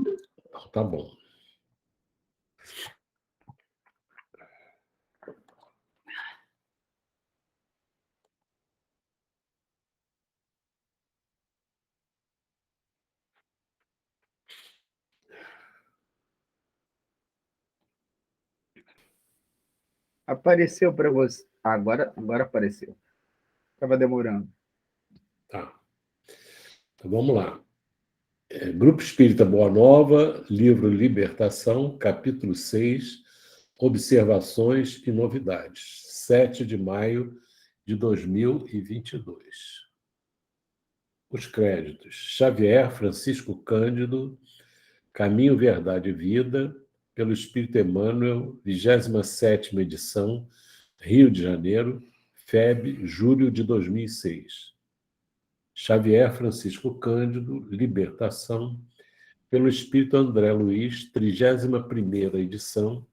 Então, tá bom. Apareceu para você. Agora apareceu. Estava demorando. Tá. Então, vamos lá. Grupo Espírita Boa Nova, livro Libertação, capítulo 6, Observações e Novidades, 7 de maio de 2022. Os créditos: Xavier Francisco Cândido, Caminho, Verdade e Vida, pelo Espírito Emmanuel, 27ª edição, Rio de Janeiro, FEB, julho de 2006. Xavier Francisco Cândido, Libertação, pelo Espírito André Luiz, 31ª edição,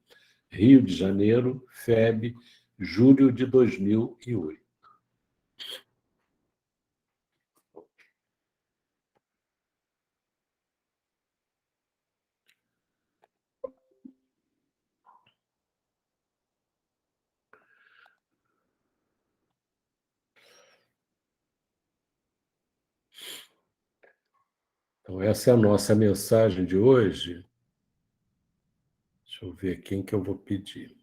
Rio de Janeiro, FEB, julho de 2008. Então, essa é a nossa mensagem de hoje. Deixa eu ver quem que eu vou pedir.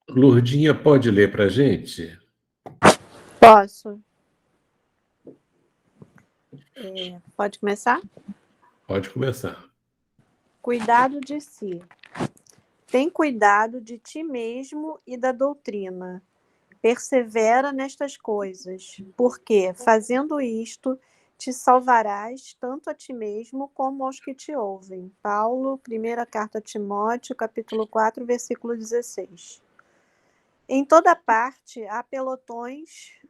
Lourdinha, pode ler para a gente? Posso. Pode começar? Pode começar. Cuidado de si. Tem cuidado de ti mesmo e da doutrina. Persevera nestas coisas, porque, fazendo isto, te salvarás tanto a ti mesmo como aos que te ouvem. Paulo, primeira carta a Timóteo, capítulo 4, versículo 16. Em toda parte há pelotões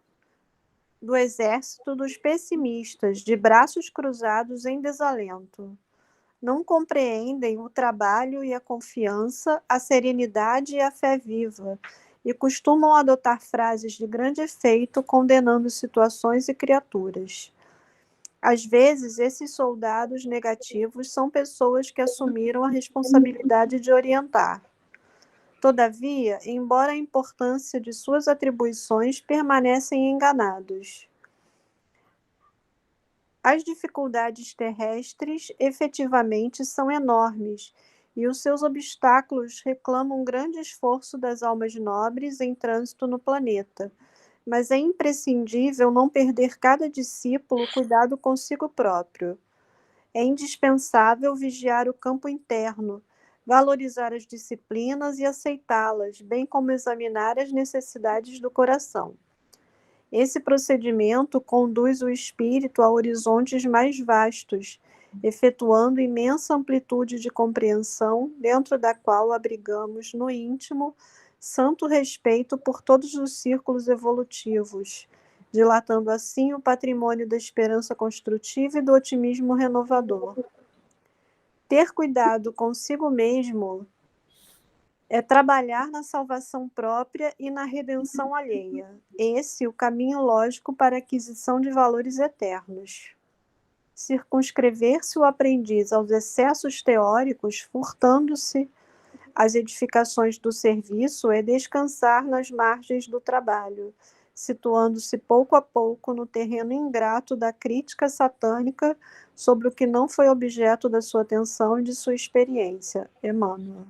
do exército dos pessimistas, de braços cruzados em desalento. Não compreendem o trabalho e a confiança, a serenidade e a fé viva, e costumam adotar frases de grande efeito condenando situações e criaturas. Às vezes, esses soldados negativos são pessoas que assumiram a responsabilidade de orientar. Todavia, embora a importância de suas atribuições, permanecem enganados. As dificuldades terrestres efetivamente são enormes, e os seus obstáculos reclamam grande esforço das almas nobres em trânsito no planeta. Mas é imprescindível não perder cada discípulo cuidado consigo próprio. É indispensável vigiar o campo interno, valorizar as disciplinas e aceitá-las, bem como examinar as necessidades do coração. Esse procedimento conduz o espírito a horizontes mais vastos, efetuando imensa amplitude de compreensão, dentro da qual abrigamos no íntimo santo respeito por todos os círculos evolutivos, dilatando assim o patrimônio da esperança construtiva e do otimismo renovador. Ter cuidado consigo mesmo é trabalhar na salvação própria e na redenção alheia. Esse é o caminho lógico para a aquisição de valores eternos. Circunscrever-se o aprendiz aos excessos teóricos, furtando-se às edificações do serviço, é descansar nas margens do trabalho, situando-se pouco a pouco no terreno ingrato da crítica satânica sobre o que não foi objeto da sua atenção e de sua experiência. Emmanuel.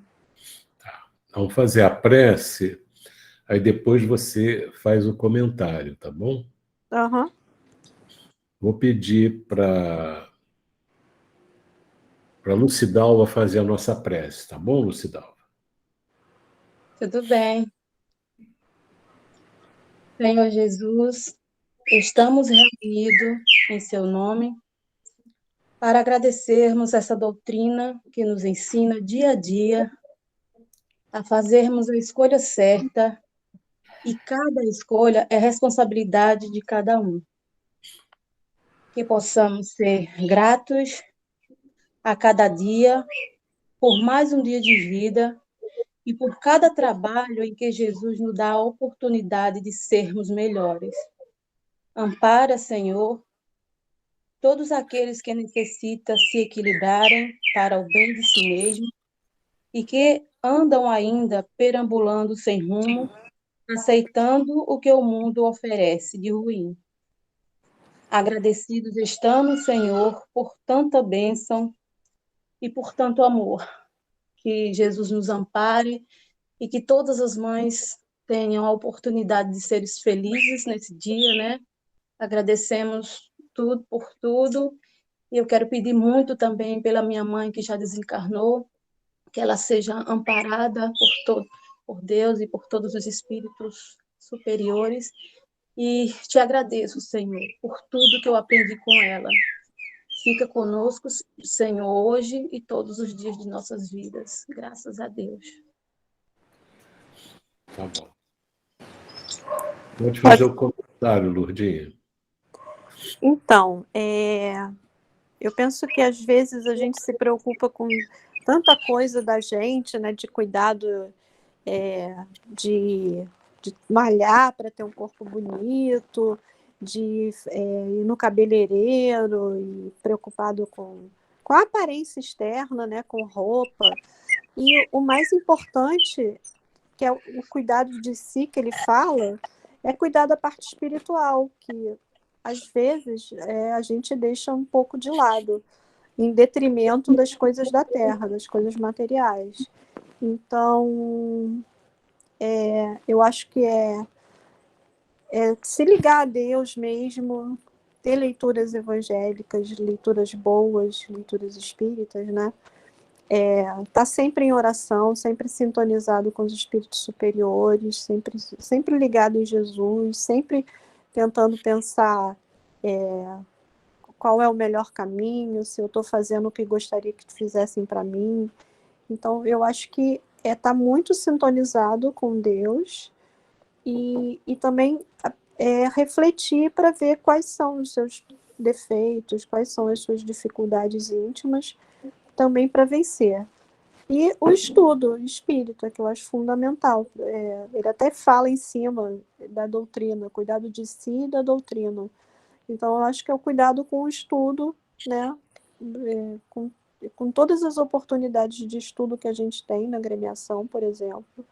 Vamos fazer a prece, aí depois você faz o comentário, tá bom? Aham. Vou pedir para Lucidalva fazer a nossa prece, tá bom, Lucidalva? Tudo bem. Senhor Jesus, estamos reunidos em seu nome para agradecermos essa doutrina que nos ensina dia a dia a fazermos a escolha certa, e cada escolha é responsabilidade de cada um. Que possamos ser gratos a cada dia, por mais um dia de vida e por cada trabalho em que Jesus nos dá a oportunidade de sermos melhores. Ampara, Senhor, todos aqueles que necessitam se equilibrarem para o bem de si mesmo e que andam ainda perambulando sem rumo, aceitando o que o mundo oferece de ruim. Agradecidos estamos, Senhor, por tanta bênção e por tanto amor. Que Jesus nos ampare e que todas as mães tenham a oportunidade de serem felizes nesse dia, né? Agradecemos tudo por tudo. E eu quero pedir muito também pela minha mãe que já desencarnou, que ela seja amparada por Deus e por todos os espíritos superiores. E te agradeço, Senhor, por tudo que eu aprendi com ela. Fica conosco, Senhor, hoje e todos os dias de nossas vidas. Graças a Deus. Tá bom. Pode fazer o comentário, Lourdinha. Então, eu penso que às vezes a gente se preocupa com tanta coisa da gente, né, de cuidado, de malhar para ter um corpo bonito, de ir no cabeleireiro e preocupado com a aparência externa, né, com roupa. E o mais importante, que é o cuidado de si que ele fala, é cuidar da parte espiritual, que às vezes a gente deixa um pouco de lado, em detrimento das coisas da terra, das coisas materiais. Então, eu acho que é se ligar a Deus mesmo, ter leituras evangélicas, leituras boas, leituras espíritas, né? Tá sempre em oração, sempre sintonizado com os espíritos superiores, sempre ligado em Jesus, sempre tentando pensar qual é o melhor caminho, se eu estou fazendo o que gostaria que fizessem para mim. Então, eu acho que tá muito sintonizado com Deus e também refletir para ver quais são os seus defeitos, quais são as suas dificuldades íntimas, também para vencer. E o estudo espírita, que eu acho fundamental. Ele até fala em cima da doutrina, cuidado de si e da doutrina. Então, eu acho que é o cuidado com o estudo, né? Com todas as oportunidades de estudo que a gente tem na agremiação, por exemplo.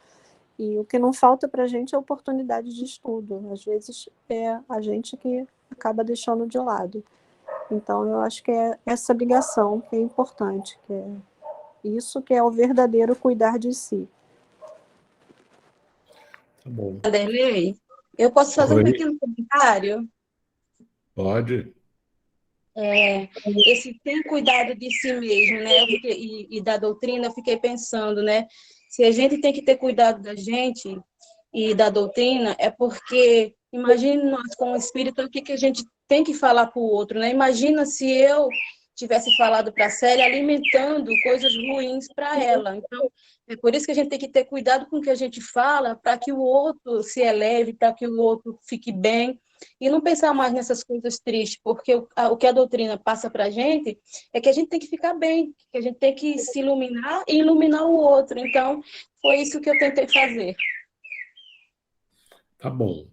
E o que não falta para a gente é oportunidade de estudo. Às vezes é a gente que acaba deixando de lado. Então, eu acho que é essa ligação que é importante, que é isso que é o verdadeiro cuidar de si. Tá bom. Adelei, eu posso fazer um Oi, pequeno comentário? pode. Esse ter cuidado de si mesmo, né? E da doutrina, eu fiquei pensando, né? Se a gente tem que ter cuidado da gente e da doutrina, é porque, imagine nós como espírito, o que a gente tem que falar para o outro, né? Imagina se eu tivesse falado para a Célia alimentando coisas ruins para ela. Então, é por isso que a gente tem que ter cuidado com o que a gente fala, para que o outro se eleve, para que o outro fique bem, e não pensar mais nessas coisas tristes, porque o que a doutrina passa para a gente é que a gente tem que ficar bem, que a gente tem que se iluminar e iluminar o outro. Então, foi isso que eu tentei fazer. Tá bom.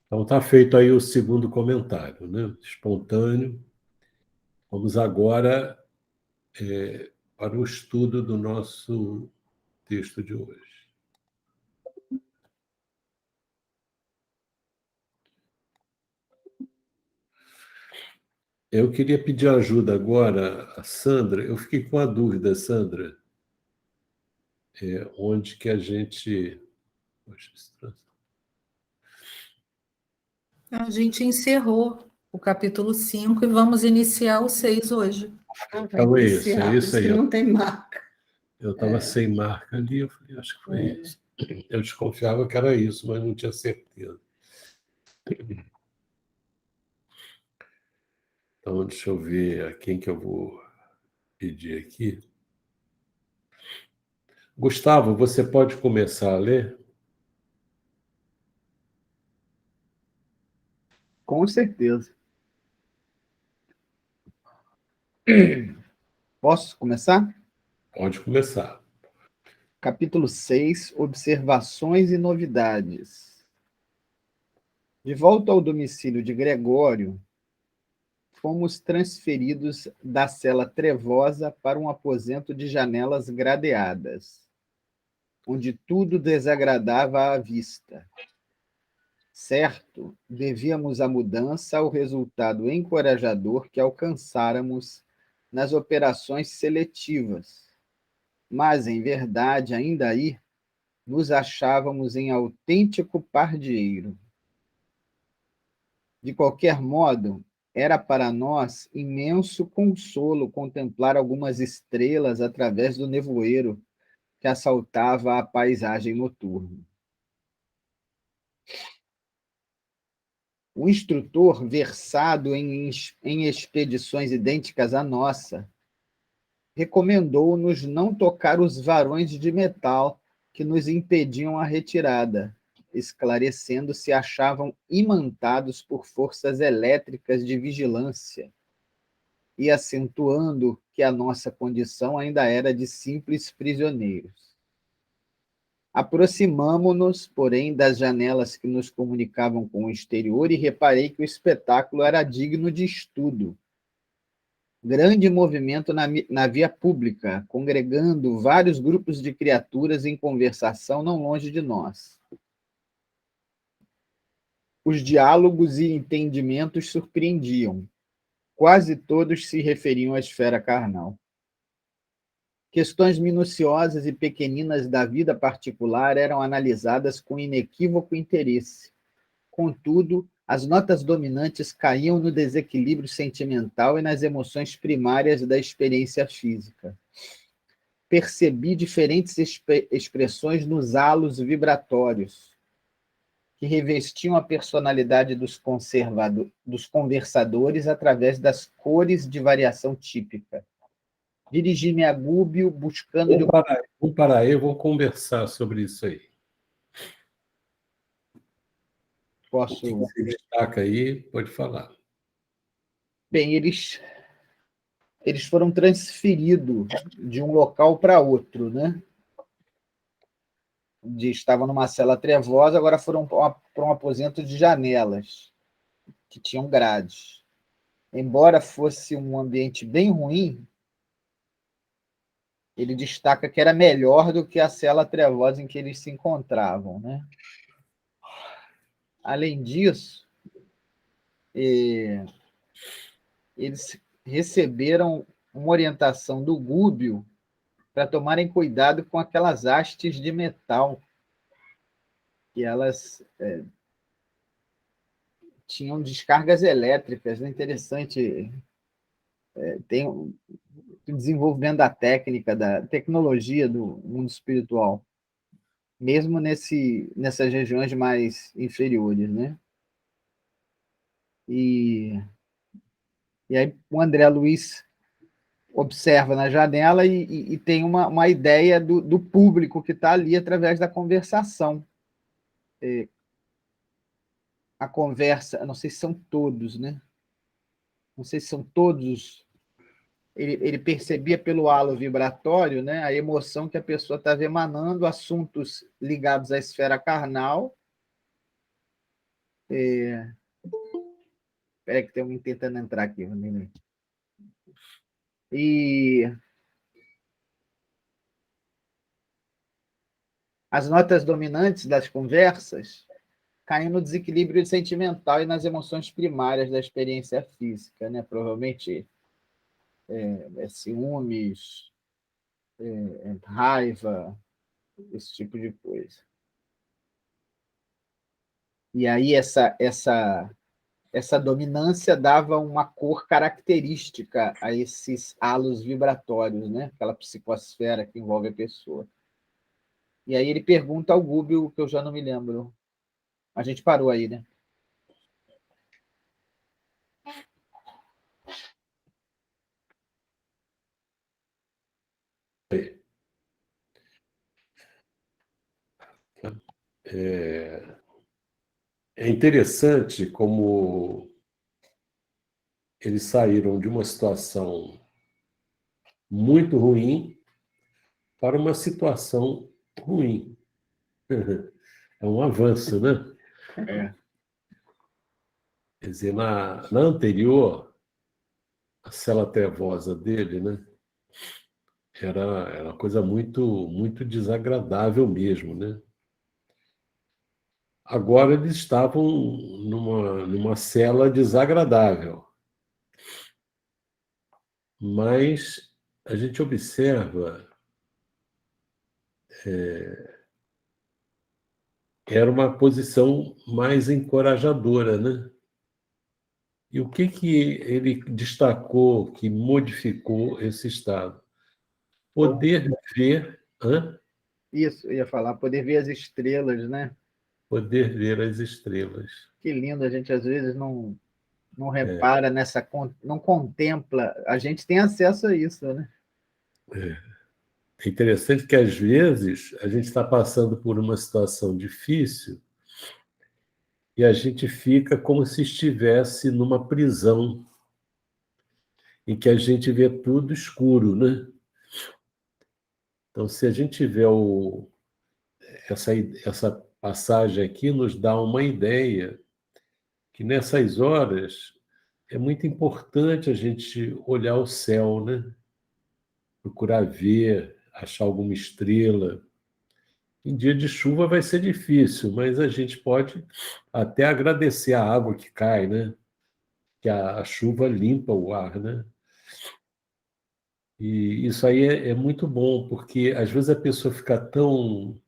Então tá feito aí o segundo comentário, né? Espontâneo. Vamos agora para o estudo do nosso texto de hoje. Eu queria pedir ajuda agora a Sandra. Eu fiquei com a dúvida, Sandra, onde que a gente... Poxa, A gente encerrou o capítulo 5 e vamos iniciar o 6 hoje. Vai então é iniciar, isso, por isso aí. que não tem marca. Eu estava sem marca ali, eu falei, acho que foi isso. Eu desconfiava que era isso, mas não tinha certeza. Então, deixa eu ver a quem que eu vou pedir aqui. Gustavo, você pode começar a ler? Com certeza. Posso começar? Pode começar. Capítulo 6, Observações e Novidades. De volta ao domicílio de Gregório, fomos transferidos da cela trevosa para um aposento de janelas gradeadas, onde tudo desagradava à vista. Certo, devíamos a mudança ao resultado encorajador que alcançáramos nas operações seletivas, mas, em verdade, ainda aí, nos achávamos em autêntico pardieiro. De qualquer modo, era para nós imenso consolo contemplar algumas estrelas através do nevoeiro que assaltava a paisagem noturna. O instrutor, versado em expedições idênticas à nossa, recomendou-nos não tocar os varões de metal que nos impediam a retirada, esclarecendo se achavam imantados por forças elétricas de vigilância e acentuando que a nossa condição ainda era de simples prisioneiros. Aproximamo-nos, porém, das janelas que nos comunicavam com o exterior e reparei que o espetáculo era digno de estudo. Grande movimento na via pública, congregando vários grupos de criaturas em conversação não longe de nós. Os diálogos e entendimentos surpreendiam. Quase todos se referiam à esfera carnal. Questões minuciosas e pequeninas da vida particular eram analisadas com inequívoco interesse. Contudo, as notas dominantes caíam no desequilíbrio sentimental e nas emoções primárias da experiência física. Percebi diferentes expressões nos halos vibratórios, que revestiam a personalidade dos conversadores através das cores de variação típica. Dirigi-me a Gúbio, buscando... Vamos parar aí, vamos conversar sobre isso aí. Posso... O que você destaca aí, pode falar. Bem, eles foram transferidos de um local para outro, né? Estavam numa cela trevosa, agora foram para um aposento de janelas, que tinham grades. Embora fosse um ambiente bem ruim, ele destaca que era melhor do que a cela trevosa em que eles se encontravam, né? Além disso, eles receberam uma orientação do Gúbio para tomarem cuidado com aquelas hastes de metal, que elas tinham descargas elétricas, né? Interessante. Tem o desenvolvimento da técnica, da tecnologia do mundo espiritual, mesmo nessas regiões mais inferiores, né? E aí o André Luiz observa na janela e tem uma ideia do público que está ali através da conversação. A conversa, não sei se são todos, né? Não sei se são todos. Ele percebia pelo halo vibratório, né, a emoção que a pessoa estava emanando, assuntos ligados à esfera carnal. Espera que tem alguém tentando entrar aqui. E as notas dominantes das conversas caem no desequilíbrio sentimental e nas emoções primárias da experiência física, né? Provavelmente ciúmes, raiva, esse tipo de coisa. E aí essa dominância dava uma cor característica a esses halos vibratórios, né? Aquela psicosfera que envolve a pessoa. E aí ele pergunta ao Gúbio, que eu já não me lembro. A gente parou aí, né? É interessante como eles saíram de uma situação muito ruim para uma situação ruim. É um avanço, né? É. Quer dizer, na anterior, a cela trevosa dele, né? Era uma coisa muito desagradável mesmo, né? Agora eles estavam numa cela desagradável, mas a gente observa, era uma posição mais encorajadora, né? E o que ele destacou, que modificou esse estado? Poder ver, Isso, eu ia falar, poder ver as estrelas, né? poder ver as estrelas. Que lindo, a gente às vezes não repara nessa, não contempla, a gente tem acesso a isso, né? É interessante que, às vezes, a gente está passando por uma situação difícil e a gente fica como se estivesse numa prisão em que a gente vê tudo escuro, né? Então, se a gente tiver essa passagem aqui, nos dá uma ideia que nessas horas é muito importante a gente olhar o céu, né? Procurar ver, achar alguma estrela. Em dia de chuva vai ser difícil, mas a gente pode até agradecer a água que cai, né? Que a chuva limpa o ar, né? E isso aí é muito bom, porque às vezes a pessoa fica tão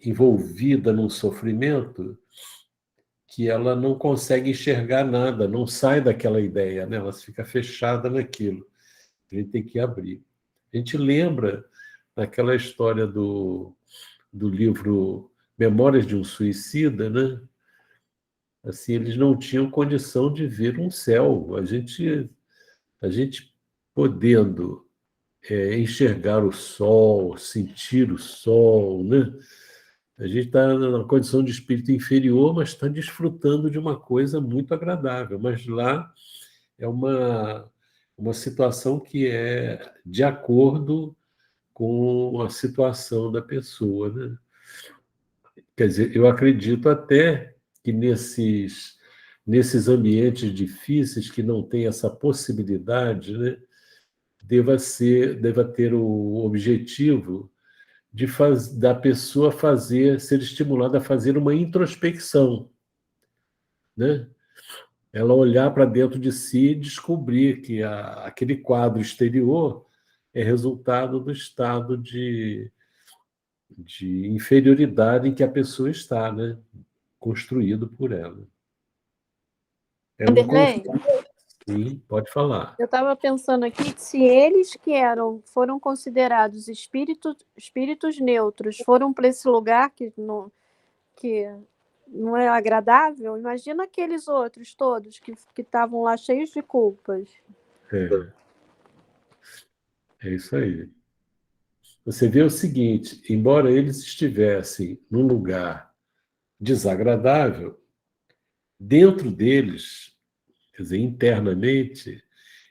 envolvida num sofrimento que ela não consegue enxergar nada, não sai daquela ideia, né? Ela fica fechada naquilo. A gente tem que abrir. A gente lembra daquela história do livro Memórias de um Suicida, né? Assim, eles não tinham condição de ver um céu. A gente podendo enxergar o sol, sentir o sol, né? A gente está numa condição de espírito inferior, mas está desfrutando de uma coisa muito agradável. Mas lá é uma situação que é de acordo com a situação da pessoa, né? Quer dizer, eu acredito até que nesses ambientes difíceis que não tem essa possibilidade, né, deva ter o objetivo da pessoa ser estimulada a fazer uma introspecção, né? Ela olhar para dentro de si e descobrir que aquele quadro exterior é resultado do estado de inferioridade em que a pessoa está, né? Construído por ela. É um Vanderlei, conflito. Sim, pode falar. eu estava pensando aqui que se eles foram considerados espíritos neutros, foram para esse lugar que não é agradável, imagina aqueles outros todos que estavam lá cheios de culpas. É isso aí. Você vê o seguinte, embora eles estivessem num lugar desagradável, dentro deles, quer dizer, internamente,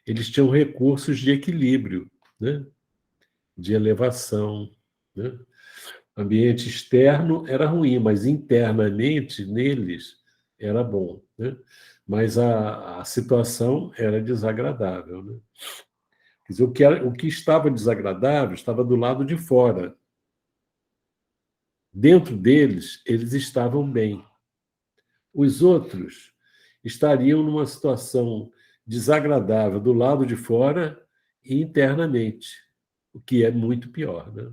eles tinham recursos de equilíbrio, né? De elevação, né? O ambiente externo era ruim, mas internamente, neles, era bom, né? Mas a situação era desagradável, né? Quer dizer, o que estava desagradável estava do lado de fora. Dentro deles, eles estavam bem. Os outros estariam numa situação desagradável do lado de fora e internamente, o que é muito pior, né?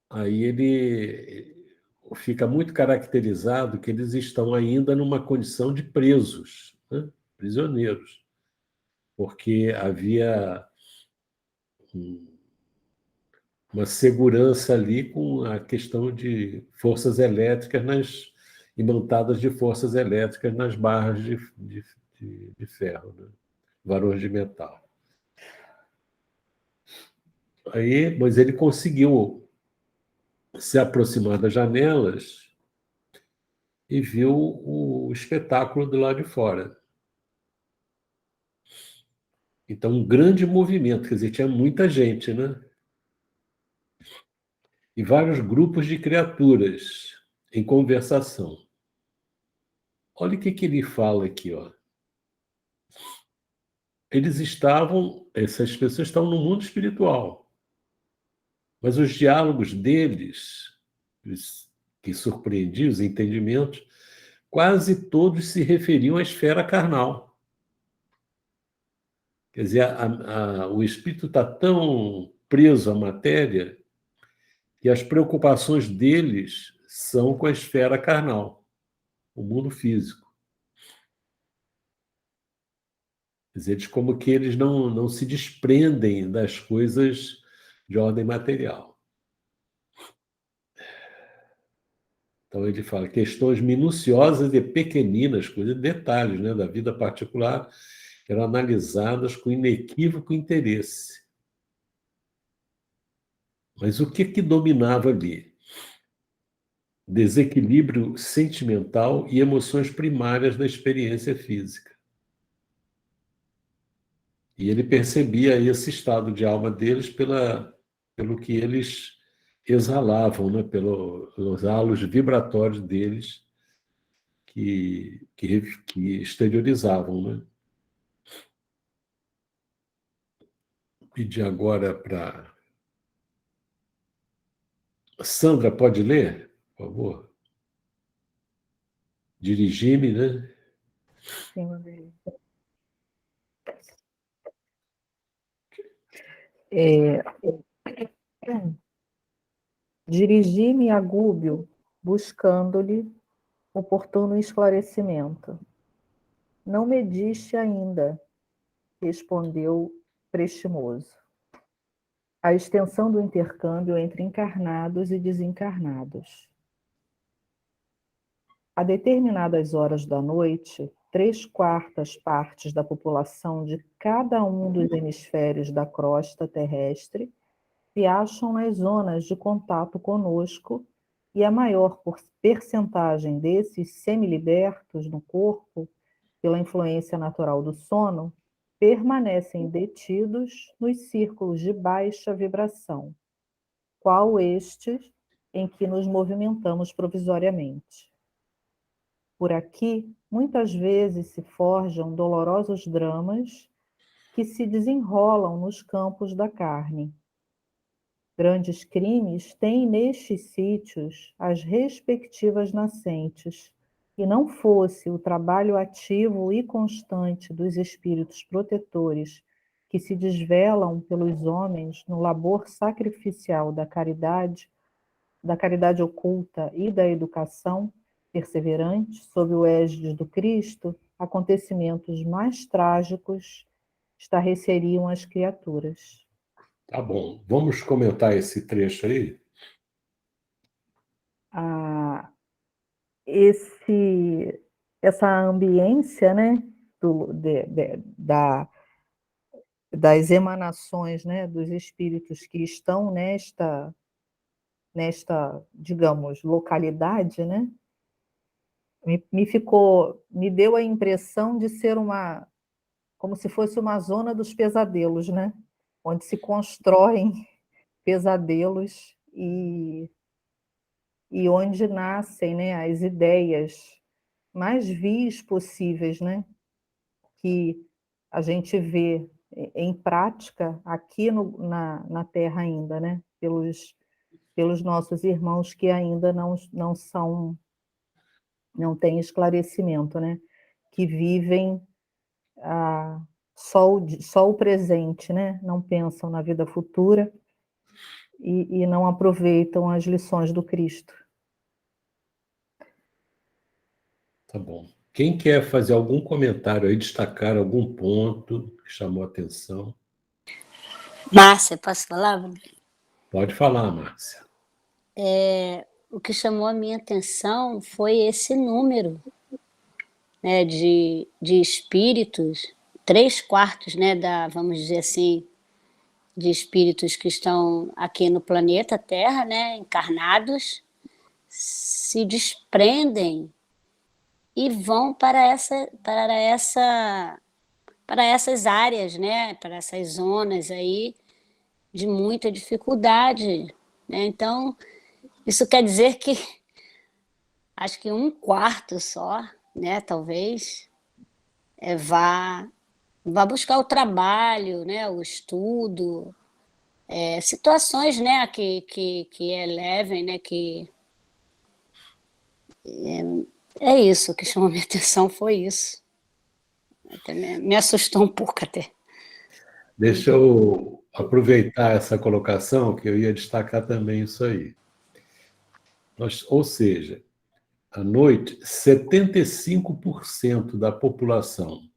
Aí ele fica muito caracterizado que eles estão ainda numa condição de presos, né? Prisioneiros, porque havia uma segurança ali com a questão de forças elétricas imantadas de forças elétricas nas barras de ferro, né? Varões de metal. Aí, mas ele conseguiu se aproximar das janelas e viu o espetáculo do lado de fora. Então, um grande movimento, quer dizer, tinha muita gente, né? E vários grupos de criaturas em conversação. Olha o que ele fala aqui, ó. Essas pessoas estavam no mundo espiritual, mas os diálogos deles, que surpreendiam os entendimentos, quase todos se referiam à esfera carnal. Quer dizer, o espírito está tão preso à matéria que as preocupações deles são com a esfera carnal, o mundo físico. Quer dizer, como que eles não se desprendem das coisas de ordem material. Então, ele fala questões minuciosas e pequeninas, coisas, detalhes, né, da vida particular, eram analisadas com inequívoco interesse. Mas o que dominava ali? Desequilíbrio sentimental e emoções primárias da experiência física. E ele percebia esse estado de alma deles pelo que eles exalavam, né? Pelos halos vibratórios deles que exteriorizavam. Né? Pedir agora para... Sandra, pode ler, por favor? Dirigir-me, né? Sim, André. Dirigi-me a Gúbio, buscando-lhe oportuno esclarecimento. Não me diste ainda, respondeu Prestimoso. A extensão do intercâmbio entre encarnados e desencarnados. A determinadas horas da noite, 3/4 partes da população de cada um dos hemisférios da crosta terrestre se acham nas zonas de contato conosco e a maior percentagem desses semilibertos no corpo, pela influência natural do sono, permanecem detidos nos círculos de baixa vibração, qual estes em que nos movimentamos provisoriamente. Por aqui, muitas vezes se forjam dolorosos dramas que se desenrolam nos campos da carne. Grandes crimes têm nestes sítios as respectivas nascentes, e não fosse o trabalho ativo e constante dos espíritos protetores que se desvelam pelos homens no labor sacrificial da caridade oculta e da educação perseverante, sob o égide do Cristo, acontecimentos mais trágicos estarreceriam as criaturas. Tá bom. Vamos comentar esse trecho aí? Essa ambiência, né, das emanações, né, dos espíritos que estão nesta, digamos, localidade, né, me deu a impressão de ser como se fosse uma zona dos pesadelos, né, onde se constroem pesadelos e onde nascem, né, as ideias mais vis possíveis, né, que a gente vê em prática aqui na Terra ainda, né, pelos nossos irmãos que ainda não têm esclarecimento, né, que vivem só o presente, né, não pensam na vida futura e não aproveitam as lições do Cristo. Tá bom. Quem quer fazer algum comentário aí, destacar algum ponto que chamou a atenção? Márcia, posso falar? Pode falar, Márcia. O que chamou a minha atenção foi esse número, né, de espíritos, 3/4, né, vamos dizer assim, de espíritos que estão aqui no planeta Terra, né, encarnados, se desprendem e vão para essa para essas áreas, né? Para essas zonas aí de muita dificuldade, né? Então, isso quer dizer que acho que 1/4 só, né? Talvez vá buscar o trabalho, né? O estudo, situações, né? Que elevem, né? Que é isso que chamou minha atenção, foi isso. Até me assustou um pouco até. Deixa eu aproveitar essa colocação, que eu ia destacar também isso aí. Ou seja, à noite, 75% da população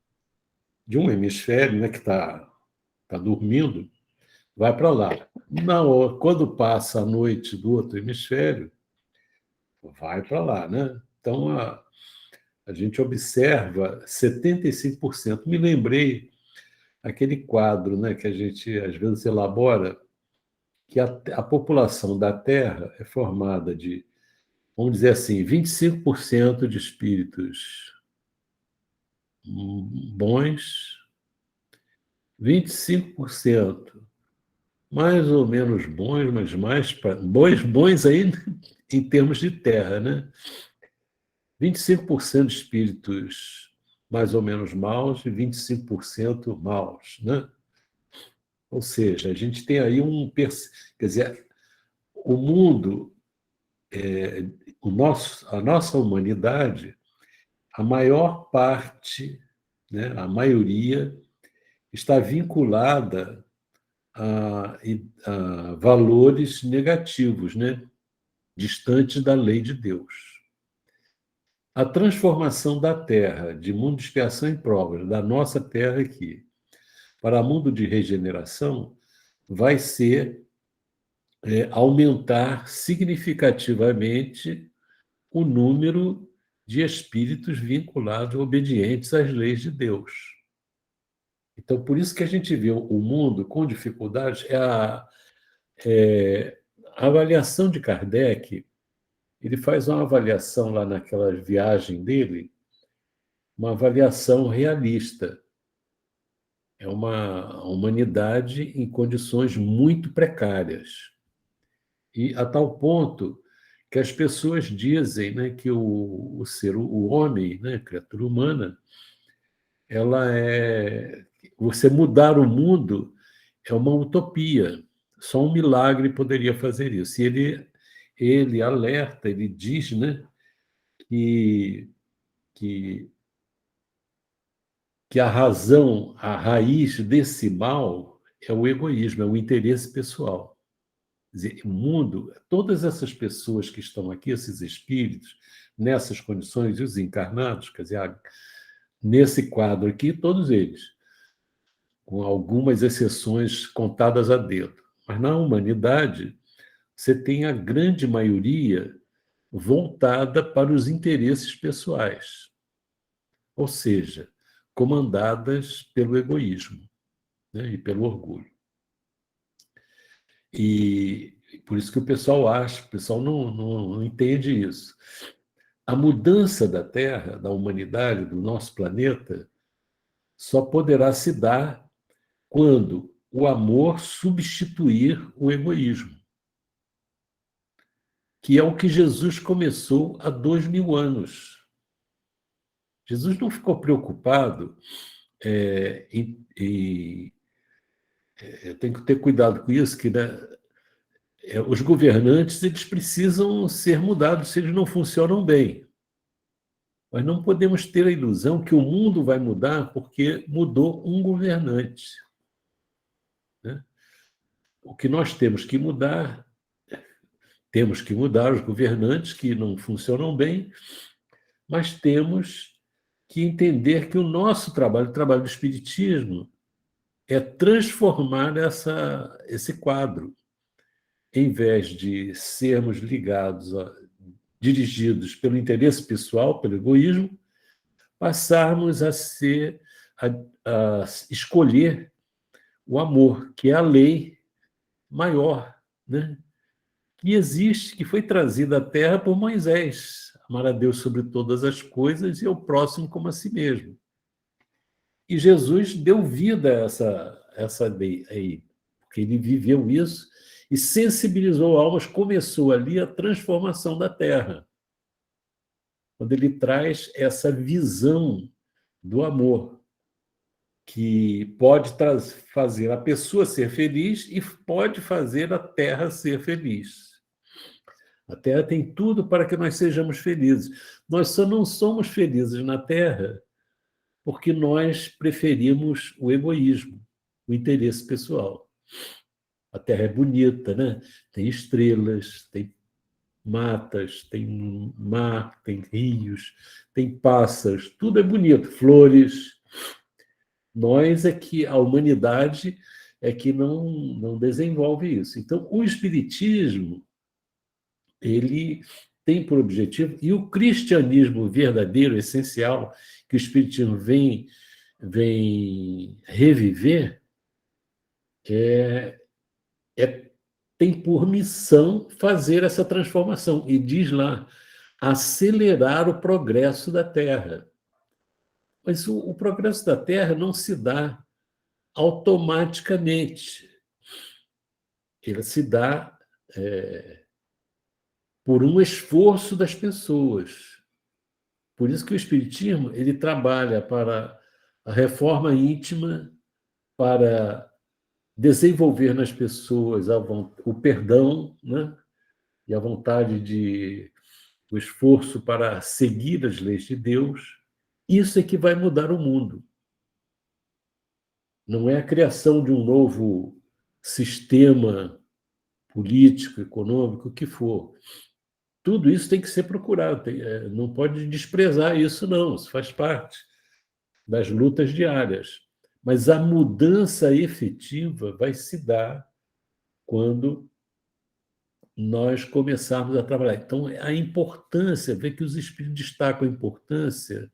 de um hemisfério, né, que está dormindo, vai para lá. Não, quando passa a noite do outro hemisfério, vai para lá, né? Então, a gente observa 75%. Me lembrei aquele quadro, né, que a gente às vezes elabora, que a população da Terra é formada de, vamos dizer assim, 25% de espíritos bons, 25% mais ou menos bons, mas mais bons aí em termos de terra, né? 25% de espíritos mais ou menos maus e 25% maus, né? Ou seja, a gente tem aí quer dizer, o mundo, a nossa humanidade, a maior parte, né, a maioria, está vinculada a valores negativos, né, distantes da lei de Deus. A transformação da Terra, de mundo de expiação e provas, da nossa Terra aqui, para mundo de regeneração, vai ser aumentar significativamente o número de espíritos vinculados, obedientes às leis de Deus. Então, por isso que a gente vê o mundo com dificuldades. A avaliação de Kardec, ele faz uma avaliação lá naquela viagem dele, uma avaliação realista. É uma humanidade em condições muito precárias. E a tal ponto que as pessoas dizem, né, que o homem, né, a criatura humana, você mudar o mundo é uma utopia. Só um milagre poderia fazer isso. E ele alerta, ele diz, né, que, que, que a razão, a raiz desse mal é o egoísmo, é o interesse pessoal. Quer dizer, o mundo, todas essas pessoas que estão aqui, esses espíritos, nessas condições, e os encarnados, quer dizer, nesse quadro aqui, todos eles, com algumas exceções contadas a dedo. Mas na humanidade, você tem a grande maioria voltada para os interesses pessoais, ou seja, comandadas pelo egoísmo, né, e pelo orgulho. E por isso que o pessoal não entende isso. A mudança da Terra, da humanidade, do nosso planeta, só poderá se dar quando o amor substituir o egoísmo, que é o que Jesus começou há 2000 anos. Jesus não ficou preocupado eu tenho que ter cuidado com isso, que, né, os governantes eles precisam ser mudados se eles não funcionam bem. Mas não podemos ter a ilusão que o mundo vai mudar porque mudou um governante, né? O que nós temos que mudar os governantes que não funcionam bem, mas temos que entender que o nosso trabalho, o trabalho do Espiritismo, é transformar esse quadro. Em vez de sermos dirigidos pelo interesse pessoal, pelo egoísmo, passarmos a escolher o amor, que é a lei maior, né, que existe, que foi trazida à Terra por Moisés. Amar a Deus sobre todas as coisas e ao próximo como a si mesmo. E Jesus deu vida a essa aí, porque ele viveu isso e sensibilizou almas, começou ali a transformação da Terra, quando ele traz essa visão do amor, que pode fazer a pessoa ser feliz e pode fazer a Terra ser feliz. A Terra tem tudo para que nós sejamos felizes. Nós só não somos felizes na Terra porque nós preferimos o egoísmo, o interesse pessoal. A Terra é bonita, né? Tem estrelas, tem matas, tem mar, tem rios, tem pássaros, tudo é bonito, flores. Nós é que, a humanidade é que não desenvolve isso. Então, o Espiritismo, ele tem por objetivo, e o cristianismo verdadeiro, essencial, que o Espiritismo vem reviver, tem por missão fazer essa transformação. E diz lá, acelerar o progresso da Terra. Mas o progresso da Terra não se dá automaticamente. Ele se dá por um esforço das pessoas. Por isso que o Espiritismo ele trabalha para a reforma íntima, para desenvolver nas pessoas o perdão, né? E a vontade o esforço para seguir as leis de Deus. Isso é que vai mudar o mundo. Não é a criação de um novo sistema político, econômico, o que for. Tudo isso tem que ser procurado. Não pode desprezar isso, não. Isso faz parte das lutas diárias. Mas a mudança efetiva vai se dar quando nós começarmos a trabalhar. Então, a importância, vê que os espíritos destacam a importância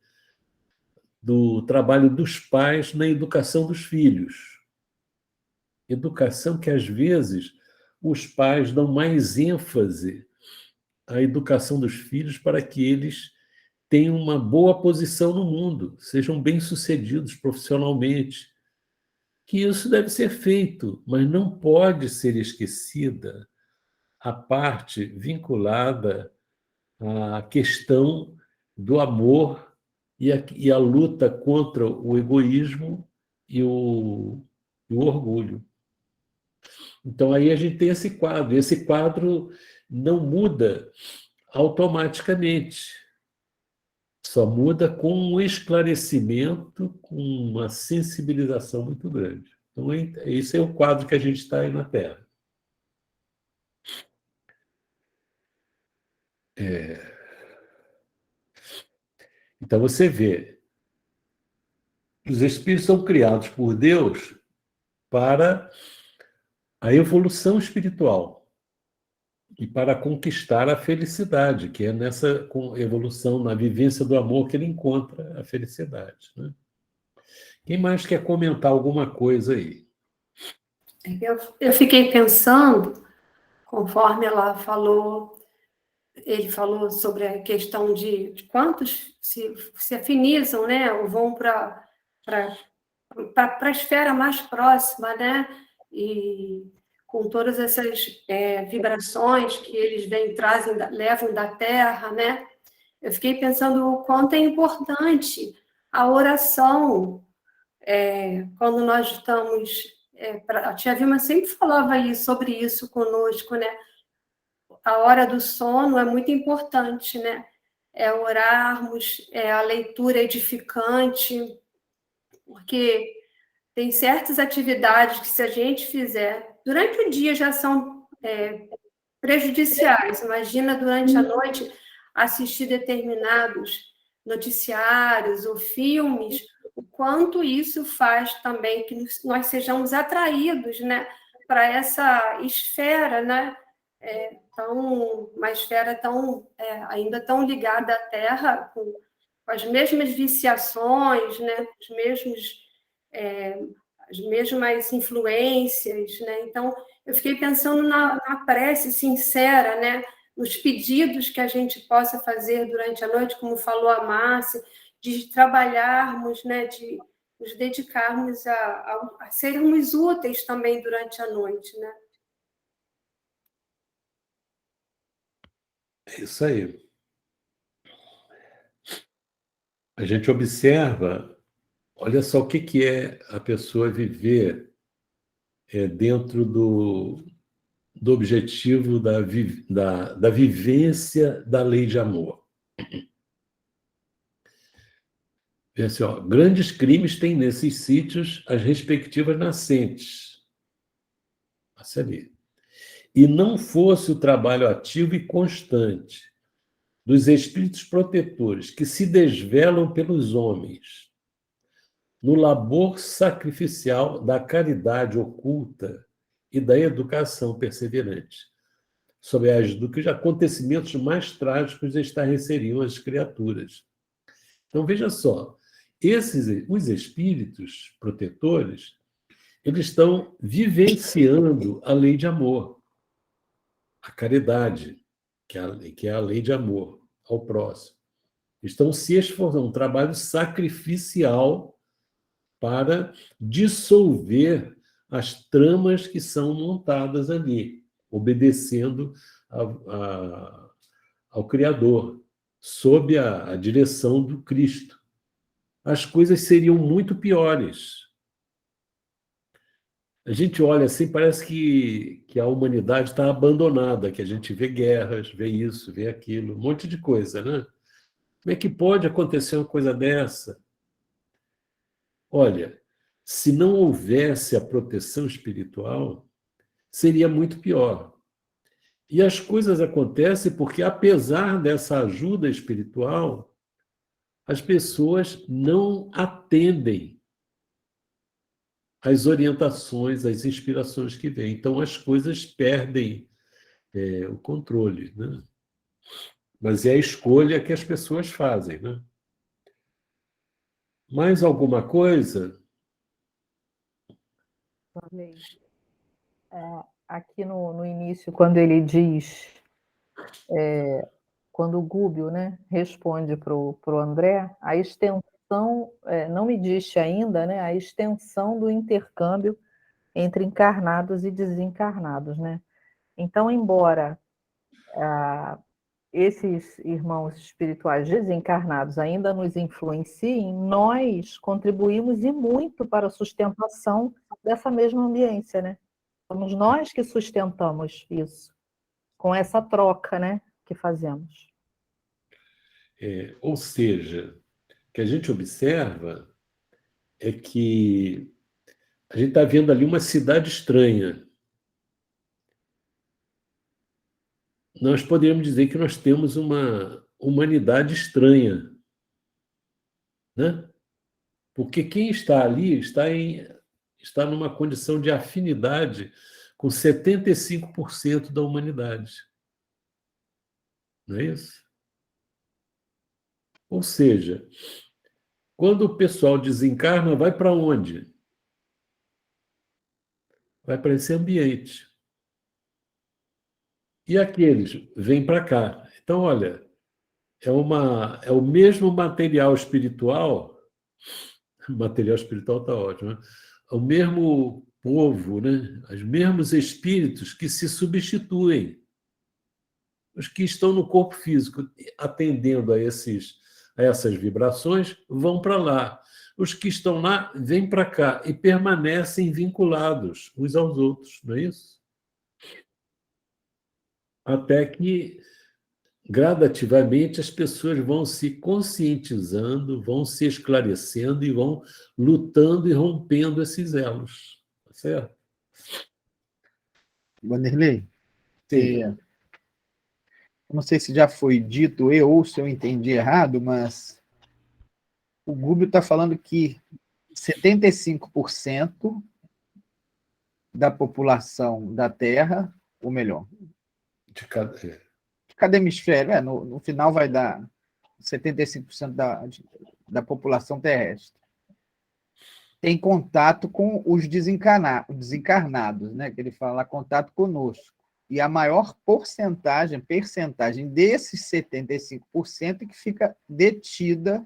do trabalho dos pais na educação dos filhos. Educação que, às vezes, os pais dão mais ênfase à educação dos filhos para que eles tenham uma boa posição no mundo, sejam bem-sucedidos profissionalmente. Que isso deve ser feito, mas não pode ser esquecida a parte vinculada à questão do amor e a luta contra o egoísmo e o orgulho. Então, aí a gente tem esse quadro. Esse quadro não muda automaticamente. Só muda com um esclarecimento, com uma sensibilização muito grande. Então, esse é o quadro que a gente está aí na Terra. Então, você vê, os espíritos são criados por Deus para a evolução espiritual e para conquistar a felicidade, que é nessa evolução, na vivência do amor que ele encontra a felicidade, né? Quem mais quer comentar alguma coisa aí? Eu fiquei pensando, conforme ela falou, ele falou sobre a questão de quantos se afinizam, né, ou vão para a esfera mais próxima, né, e com todas essas vibrações que eles levam da Terra, né, eu fiquei pensando o quanto é importante a oração, quando nós estamos... a tia Vilma sempre falava sobre isso conosco, né? A hora do sono é muito importante, né? Orarmos, a leitura edificante, porque tem certas atividades que, se a gente fizer durante o dia, já são prejudiciais. Imagina durante a noite assistir determinados noticiários ou filmes, o quanto isso faz também que nós sejamos atraídos, né, para essa esfera, né, uma esfera ainda tão ligada à Terra, com as mesmas viciações, né, as mesmas influências, né? Então, eu fiquei pensando na prece sincera, né, nos pedidos que a gente possa fazer durante a noite, como falou a Márcia, de trabalharmos, né, nos dedicarmos a sermos úteis também durante a noite, né? É isso aí. A gente observa, olha só o que é a pessoa viver dentro do objetivo da vivência da lei de amor. Vê assim, ó, grandes crimes têm nesses sítios as respectivas nascentes. Passa ali. E não fosse o trabalho ativo e constante dos espíritos protetores que se desvelam pelos homens no labor sacrificial da caridade oculta e da educação perseverante, sob as do que os acontecimentos mais trágicos estarreceriam as criaturas. Então, veja só, os espíritos protetores, eles estão vivenciando a lei de amor, a caridade, que é a lei de amor ao próximo. Estão se esforçando, um trabalho sacrificial para dissolver as tramas que são montadas ali, obedecendo ao Criador, sob a direção do Cristo. As coisas seriam muito piores. A gente olha assim, parece que a humanidade está abandonada, que a gente vê guerras, vê isso, vê aquilo, um monte de coisa, né? Como é que pode acontecer uma coisa dessa? Olha, se não houvesse a proteção espiritual, seria muito pior. E as coisas acontecem porque, apesar dessa ajuda espiritual, as pessoas não atendem às orientações, às inspirações que vêm. Então, as coisas perdem o controle, né? Mas é a escolha que as pessoas fazem, né? Mais alguma coisa? Aqui no início, quando ele diz, quando o Gúbio, né, responde para o André, a extensão, não me disse ainda, né, a extensão do intercâmbio entre encarnados e desencarnados, né? Então, embora esses irmãos espirituais desencarnados ainda nos influenciem, nós contribuímos e muito para a sustentação dessa mesma ambiência, né? Somos nós que sustentamos isso, com essa troca, né, que fazemos. Ou seja, o que a gente observa é que a gente está vendo ali uma cidade estranha. Nós poderíamos dizer que nós temos uma humanidade estranha, né? Porque quem está ali está numa condição de afinidade com 75% da humanidade. Não é isso? Ou seja, quando o pessoal desencarna, vai para onde? Vai para esse ambiente. E aqueles vêm para cá. Então, olha, é o mesmo material espiritual está ótimo, né? É o mesmo povo, né? Os mesmos espíritos que se substituem. Os que estão no corpo físico atendendo a essas vibrações vão para lá. Os que estão lá vêm para cá e permanecem vinculados uns aos outros, não é isso? Até que, gradativamente, as pessoas vão se conscientizando, vão se esclarecendo e vão lutando e rompendo esses elos. Tá certo? Vanderlei, Sim. eu não sei se já foi dito ou se eu entendi errado, mas o Gúbio está falando que 75% da população da Terra, ou melhor, De cada... de cada hemisfério, no final vai dar 75% da população terrestre, tem contato com os desencarnados, né? Que ele fala, contato conosco. E a maior percentagem desses 75% que fica detida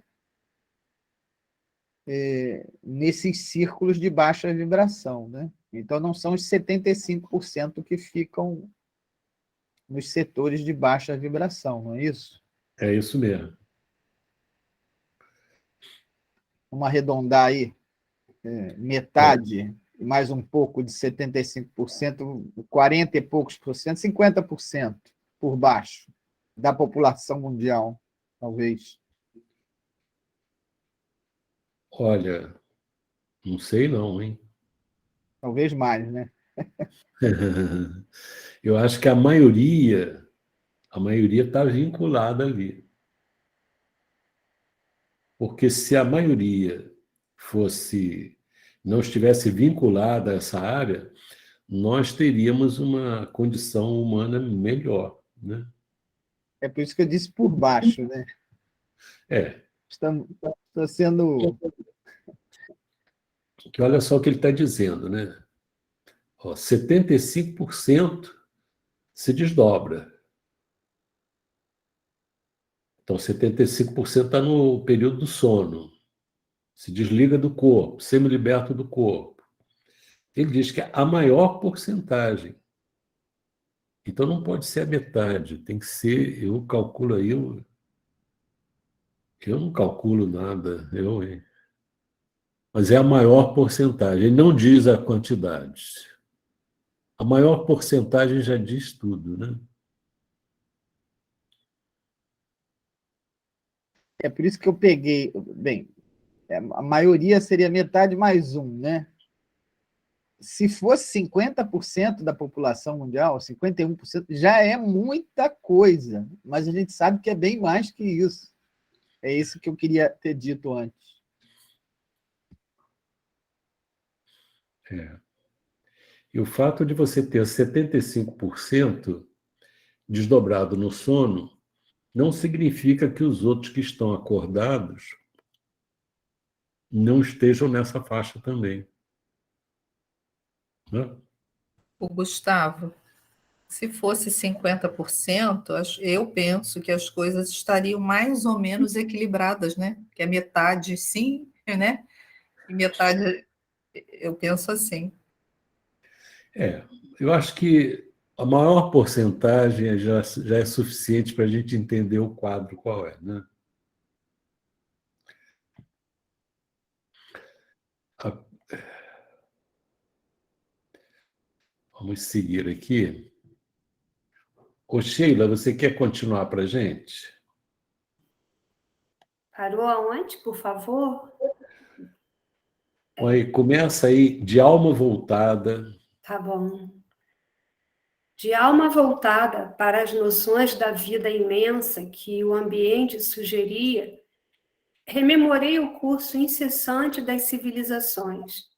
nesses círculos de baixa vibração, né? Então, não são os 75% que ficam nos setores de baixa vibração, não é isso? É isso mesmo. Vamos arredondar aí, metade, mais um pouco de 75%, 40 e poucos por cento, 50% por baixo da população mundial, talvez. Olha, não sei não, hein? Talvez mais, né? Eu acho que a maioria está vinculada ali. Porque se a maioria não estivesse vinculada a essa área, nós teríamos uma condição humana melhor, né? É por isso que eu disse por baixo, né? Está sendo... Que olha só o que ele está dizendo, né? 75% se desdobra. Então, 75% está no período do sono. Se desliga do corpo, semi-liberta do corpo. Ele diz que é a maior porcentagem. Então, não pode ser a metade. Tem que ser... Eu calculo aí... Eu não calculo nada. Mas é a maior porcentagem. Ele não diz a quantidade. A maior porcentagem já diz tudo, né? É por isso que eu peguei... Bem, a maioria seria metade mais um, né? Se fosse 50% da população mundial, 51%, já é muita coisa, mas a gente sabe que é bem mais que isso. É isso que eu queria ter dito antes. E o fato de você ter 75% desdobrado no sono não significa que os outros que estão acordados não estejam nessa faixa também. Né? O Gustavo, se fosse 50%, eu penso que as coisas estariam mais ou menos equilibradas, né? Que a metade sim, né? E metade, eu penso assim. Eu acho que a maior porcentagem já é suficiente para a gente entender o quadro qual é, né? Vamos seguir aqui. Ô, Sheila, você quer continuar para a gente? Parou aonde, por favor? Aí, começa aí, de alma voltada. Tá bom. De alma voltada para as noções da vida imensa que o ambiente sugeria, rememorei o curso incessante das civilizações.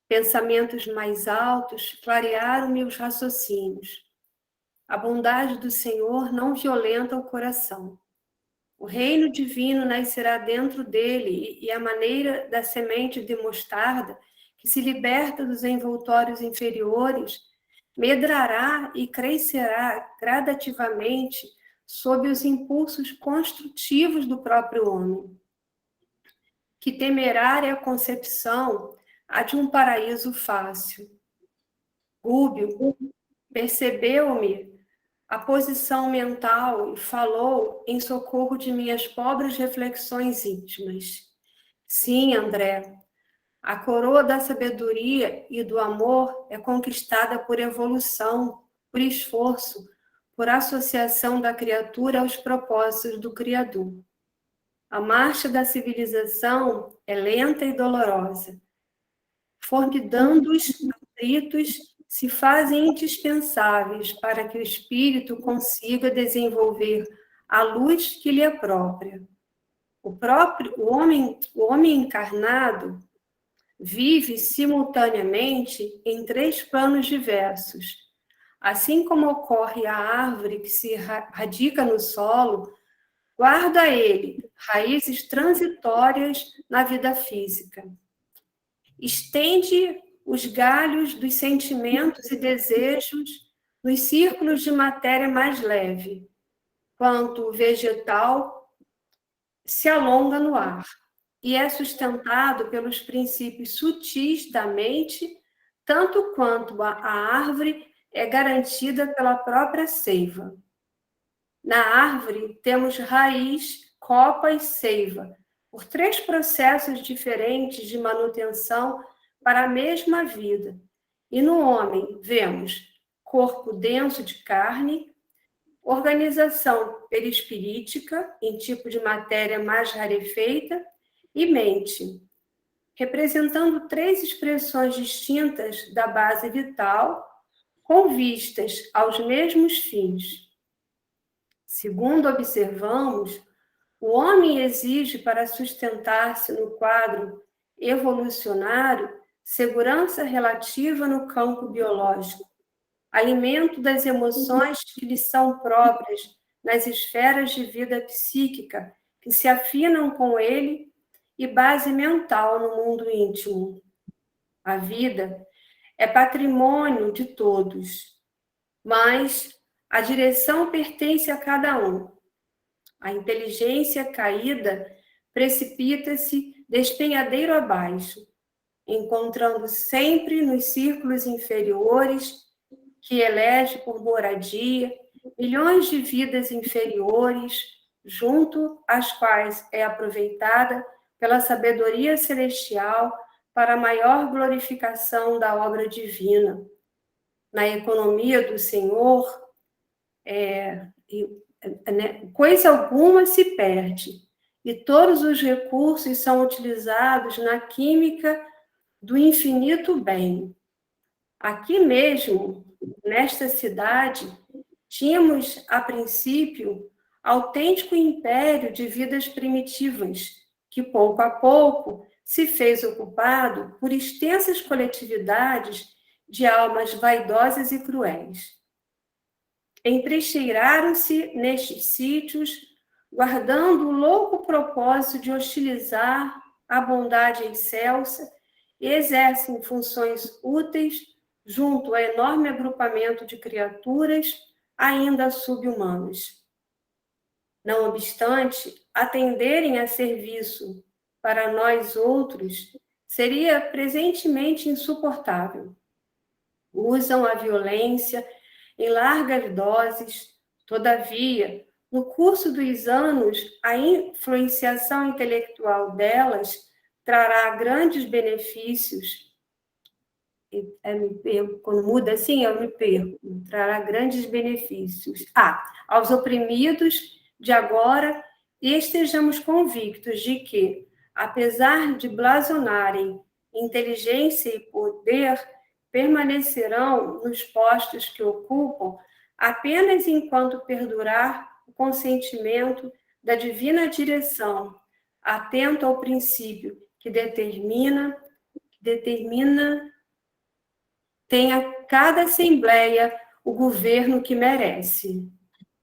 Pensamentos mais altos clarearam meus raciocínios. A bondade do Senhor não violenta o coração. O reino divino nascerá dentro dele e a maneira da semente de mostarda, que se liberta dos envoltórios inferiores, medrará e crescerá gradativamente sob os impulsos construtivos do próprio homem. Que temerária concepção a de um paraíso fácil. Rúbio percebeu-me a posição mental e falou em socorro de minhas pobres reflexões íntimas. Sim, André, a coroa da sabedoria e do amor é conquistada por evolução, por esforço, por associação da criatura aos propósitos do Criador. A marcha da civilização é lenta e dolorosa. Formidando-os atritos se fazem indispensáveis para que o espírito consiga desenvolver a luz que lhe é própria. O homem encarnado vive simultaneamente em 3 planos diversos. Assim como ocorre a árvore que se radica no solo, guarda ele raízes transitórias na vida física. Estende os galhos dos sentimentos e desejos nos círculos de matéria mais leve, quanto o vegetal se alonga no ar. e é sustentado pelos princípios sutis da mente, tanto quanto a árvore é garantida pela própria seiva. Na árvore, temos raiz, copa e seiva, por 3 processos diferentes de manutenção para a mesma vida. E no homem, vemos corpo denso de carne, organização perispirítica, em tipo de matéria mais rarefeita, e mente, representando 3 expressões distintas da base vital, com vistas aos mesmos fins. Segundo observamos, o homem exige para sustentar-se no quadro evolucionário segurança relativa no campo biológico, alimento das emoções que lhe são próprias nas esferas de vida psíquica que se afinam com ele e base mental no mundo íntimo. A vida é patrimônio de todos, mas a direção pertence a cada um. A inteligência caída precipita-se despenhadeiro abaixo, encontrando sempre nos círculos inferiores, que elege por moradia milhões de vidas inferiores, junto às quais é aproveitada pela sabedoria celestial para a maior glorificação da obra divina. Na economia do Senhor, coisa alguma se perde, e todos os recursos são utilizados na química do infinito bem. Aqui mesmo, nesta cidade, tínhamos, a princípio, autêntico império de vidas primitivas, que pouco a pouco se fez ocupado por extensas coletividades de almas vaidosas e cruéis. Entrincheiraram-se nestes sítios, guardando o louco propósito de hostilizar a bondade excelsa e exercem funções úteis junto ao enorme agrupamento de criaturas ainda sub-humanas. Não obstante, atenderem a serviço para nós outros seria presentemente insuportável. Usam a violência em largas doses, todavia, no curso dos anos, a influenciação intelectual delas trará grandes benefícios. Quando muda assim, eu me perco. Trará grandes benefícios aos oprimidos de agora, e estejamos convictos de que, apesar de blasonarem inteligência e poder, permanecerão nos postos que ocupam apenas enquanto perdurar o consentimento da divina direção, atento ao princípio que determina tenha cada assembleia o governo que merece.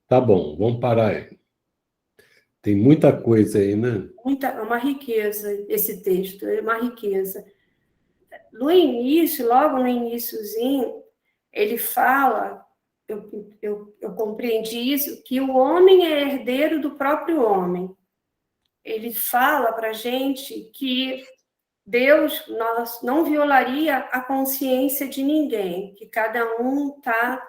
Tá bom, vamos parar aí. Tem muita coisa aí, né? É uma riqueza esse texto, é uma riqueza. No início, logo no iniciozinho, ele fala, eu compreendi isso, que o homem é herdeiro do próprio homem. Ele fala para a gente que Deus não violaria a consciência de ninguém, que cada um está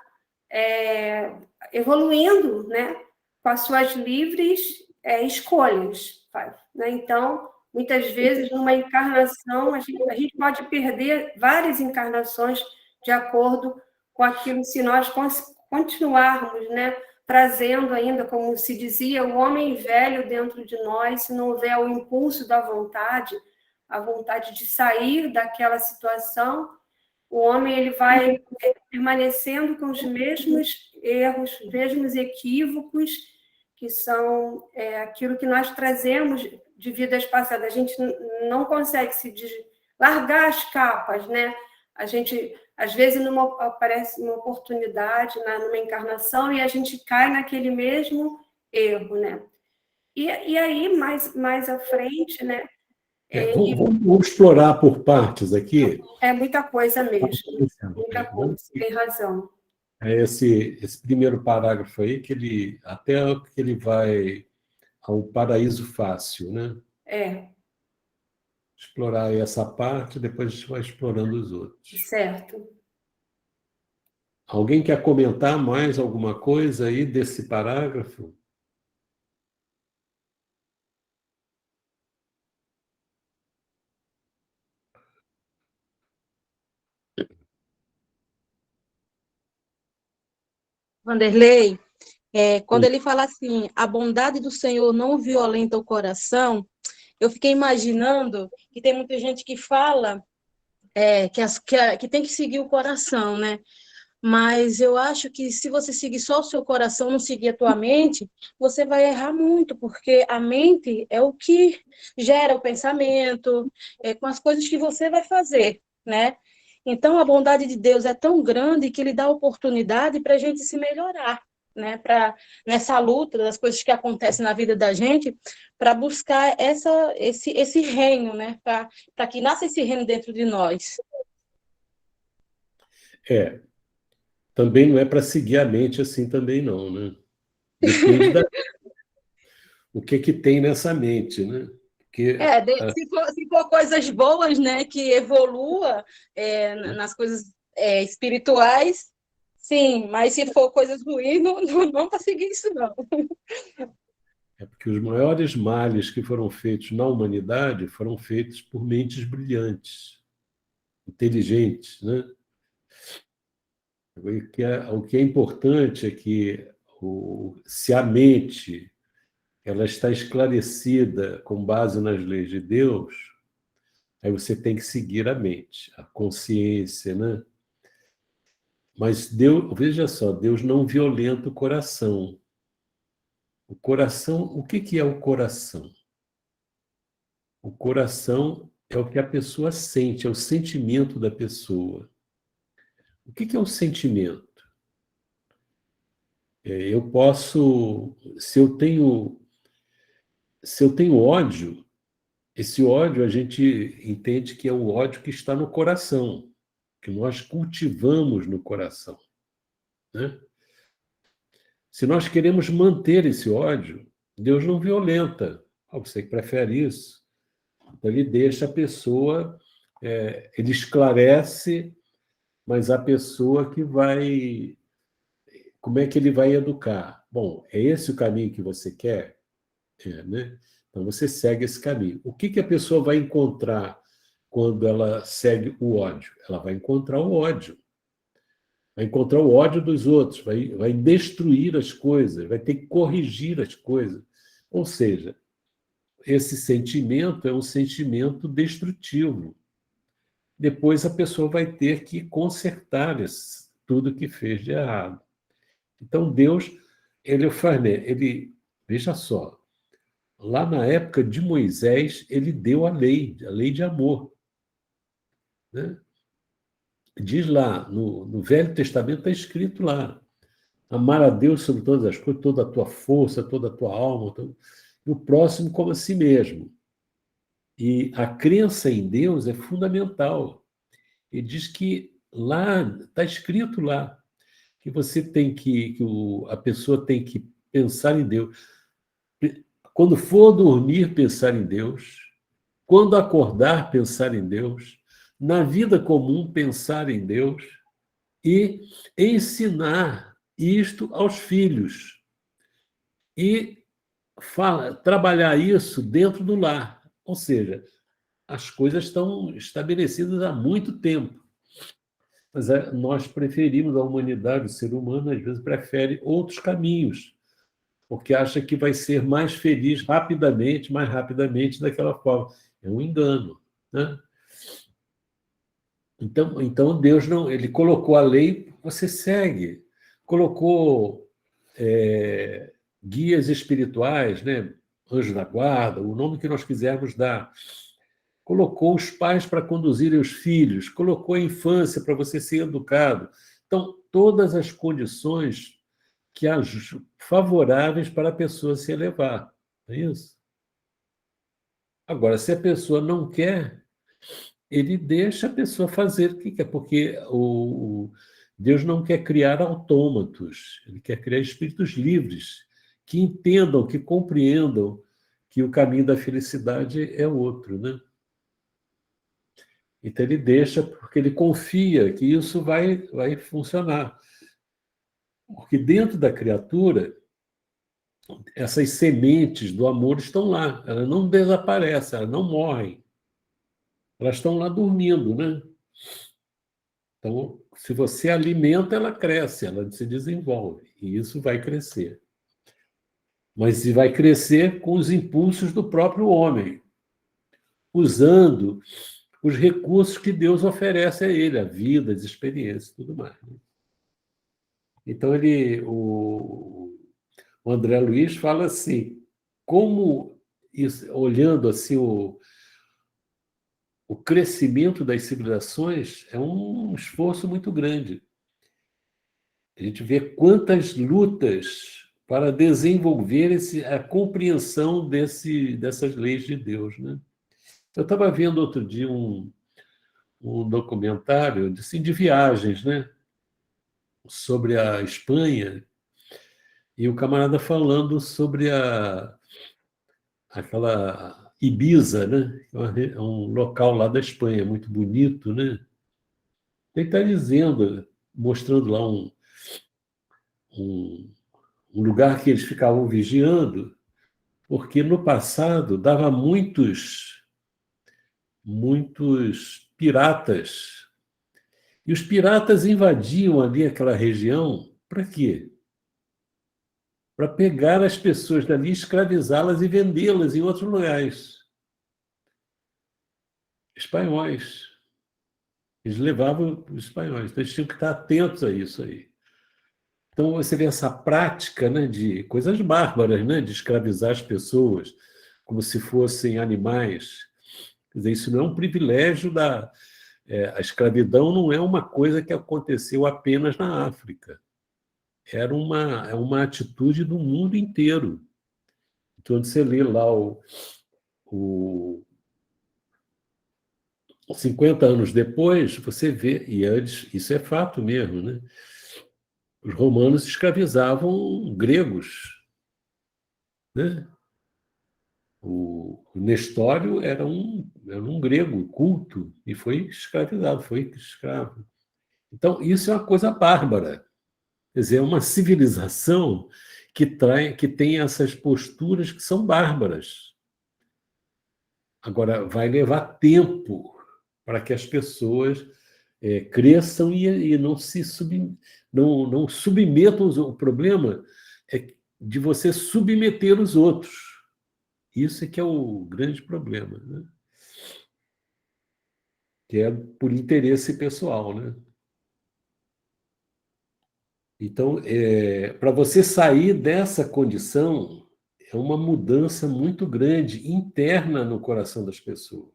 evoluindo, né, com as suas livres escolhas. Né? Então, muitas vezes, numa encarnação, a gente pode perder várias encarnações de acordo com aquilo, se nós continuarmos, né, trazendo ainda, como se dizia, o homem velho dentro de nós, se não houver o impulso da vontade, a vontade de sair daquela situação, o homem ele vai permanecendo com os mesmos erros, os mesmos equívocos, que são aquilo que nós trazemos de vidas passadas. A gente não consegue largar as capas, né? A gente, às vezes, aparece uma oportunidade, numa encarnação, e a gente cai naquele mesmo erro, né? E aí, mais à frente, né? Vamos explorar por partes aqui. É muita coisa mesmo, muita coisa, tem razão. Esse primeiro parágrafo aí, até que ele vai ao paraíso fácil, né? explorar essa parte, depois a gente vai explorando os outros. Certo. Alguém quer comentar mais alguma coisa aí desse parágrafo? Vanderlei, quando ele fala assim, a bondade do Senhor não violenta o coração, eu fiquei imaginando que tem muita gente que fala que tem que seguir o coração, né? Mas eu acho que se você seguir só o seu coração, não seguir a tua mente, você vai errar muito, porque a mente é o que gera o pensamento, com as coisas que você vai fazer, né? Então, a bondade de Deus é tão grande que ele dá oportunidade para a gente se melhorar, né? Nessa luta das coisas que acontecem na vida da gente, para buscar esse reino, né? Para que nasça esse reino dentro de nós. Também não é para seguir a mente assim também não, né? Depende o que tem nessa mente, né? Porque, Se for coisas boas, né, que evolua nas coisas espirituais, sim, mas se for coisas ruins, não para seguir isso, não. é porque os maiores males que foram feitos na humanidade foram feitos por mentes brilhantes, inteligentes, né? O que é importante é que se a mente ela está esclarecida com base nas leis de Deus, aí você tem que seguir a mente, a consciência, né? Mas Deus, veja só, Deus não violenta o coração. O coração, o que é o coração? O coração é o que a pessoa sente, é o sentimento da pessoa. O que é o sentimento? Eu posso, se eu tenho ódio, esse ódio a gente entende que é o ódio que está no coração, que nós cultivamos no coração, né? Se nós queremos manter esse ódio, Deus não violenta. Você que prefere isso. Então, ele deixa a pessoa, ele esclarece, mas a pessoa que vai. Como é que ele vai educar? Bom, é esse o caminho que você quer? Né? Então, você segue esse caminho. O que a pessoa vai encontrar quando ela segue o ódio? Ela vai encontrar o ódio. Vai encontrar o ódio dos outros, vai destruir as coisas, vai ter que corrigir as coisas. Ou seja, esse sentimento é um sentimento destrutivo. Depois a pessoa vai ter que consertar tudo que fez de errado. Então Deus, veja só, lá na época de Moisés, ele deu a lei de amor, né? Diz lá, no Velho Testamento está escrito lá, amar a Deus sobre todas as coisas, toda a tua força, toda a tua alma, e o próximo como a si mesmo. E a crença em Deus é fundamental. Ele diz que lá, está escrito lá, que você tem a pessoa tem que pensar em Deus. Quando for dormir, pensar em Deus. Quando acordar, pensar em Deus. Na vida comum, pensar em Deus. E ensinar isto aos filhos. E trabalhar isso dentro do lar. Ou seja, as coisas estão estabelecidas há muito tempo. Mas nós preferimos, a humanidade, o ser humano, às vezes, prefere outros caminhos, porque acha que vai ser mais feliz mais rapidamente daquela forma. É um engano, né? Então Deus não, ele colocou a lei, você segue. Colocou guias espirituais, né? Anjo da guarda, o nome que nós quisermos dar. Colocou os pais para conduzirem os filhos, colocou a infância para você ser educado. Então, todas as condições favoráveis para a pessoa se elevar. Não é isso? Agora, se a pessoa não quer, ele deixa a pessoa fazer o que quer, porque Deus não quer criar autômatos, ele quer criar espíritos livres, que entendam, que compreendam que o caminho da felicidade é outro, né? Então ele deixa porque ele confia que isso vai funcionar. Porque dentro da criatura, essas sementes do amor estão lá, elas não desaparecem, elas não morrem. Elas estão lá dormindo, né? Então, se você alimenta, ela cresce, ela se desenvolve, e isso vai crescer. Mas vai crescer com os impulsos do próprio homem, usando os recursos que Deus oferece a ele, a vida, as experiências e tudo mais. Então, o André Luiz fala assim, como isso, olhando assim o crescimento das civilizações é um esforço muito grande. A gente vê quantas lutas para desenvolver a compreensão dessas leis de Deus, né? Eu estava vendo outro dia um documentário de viagens, né? Sobre a Espanha, e o camarada falando sobre aquela Ibiza, né? É um local lá da Espanha, muito bonito, né? Ele está dizendo, mostrando lá um lugar que eles ficavam vigiando, porque no passado dava muitos piratas. E os piratas invadiam ali aquela região para quê? Para pegar as pessoas dali, escravizá-las e vendê-las em outros lugares. Espanhóis. Eles levavam os espanhóis. Então, eles tinham que estar atentos a isso aí. Então, você vê essa prática, né, de coisas bárbaras, né, de escravizar as pessoas como se fossem animais. Quer dizer, isso não é um privilégio a escravidão não é uma coisa que aconteceu apenas na África. É uma atitude do mundo inteiro. Então, você lê lá o 50 anos depois, você vê, e antes, isso é fato mesmo, né? Os romanos escravizavam gregos, né? O Nestório era um grego culto e foi escravizado, foi escravo. Então, isso é uma coisa bárbara. Quer dizer, é uma civilização que tem essas posturas que são bárbaras. Agora, vai levar tempo para que as pessoas cresçam e não não submetam o problema é de você submeter os outros. Isso é que é o grande problema, né? Que é por interesse pessoal, né? Então, para você sair dessa condição, é uma mudança muito grande interna no coração das pessoas.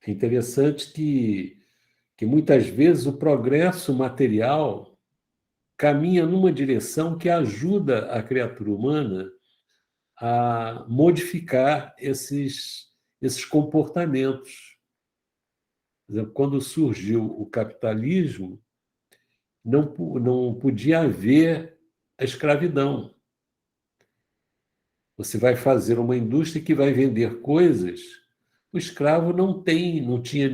É interessante que muitas vezes o progresso material caminha numa direção que ajuda a criatura humana a modificar esses comportamentos. Por exemplo, quando surgiu o capitalismo, não podia haver a escravidão. Você vai fazer uma indústria que vai vender coisas, o escravo não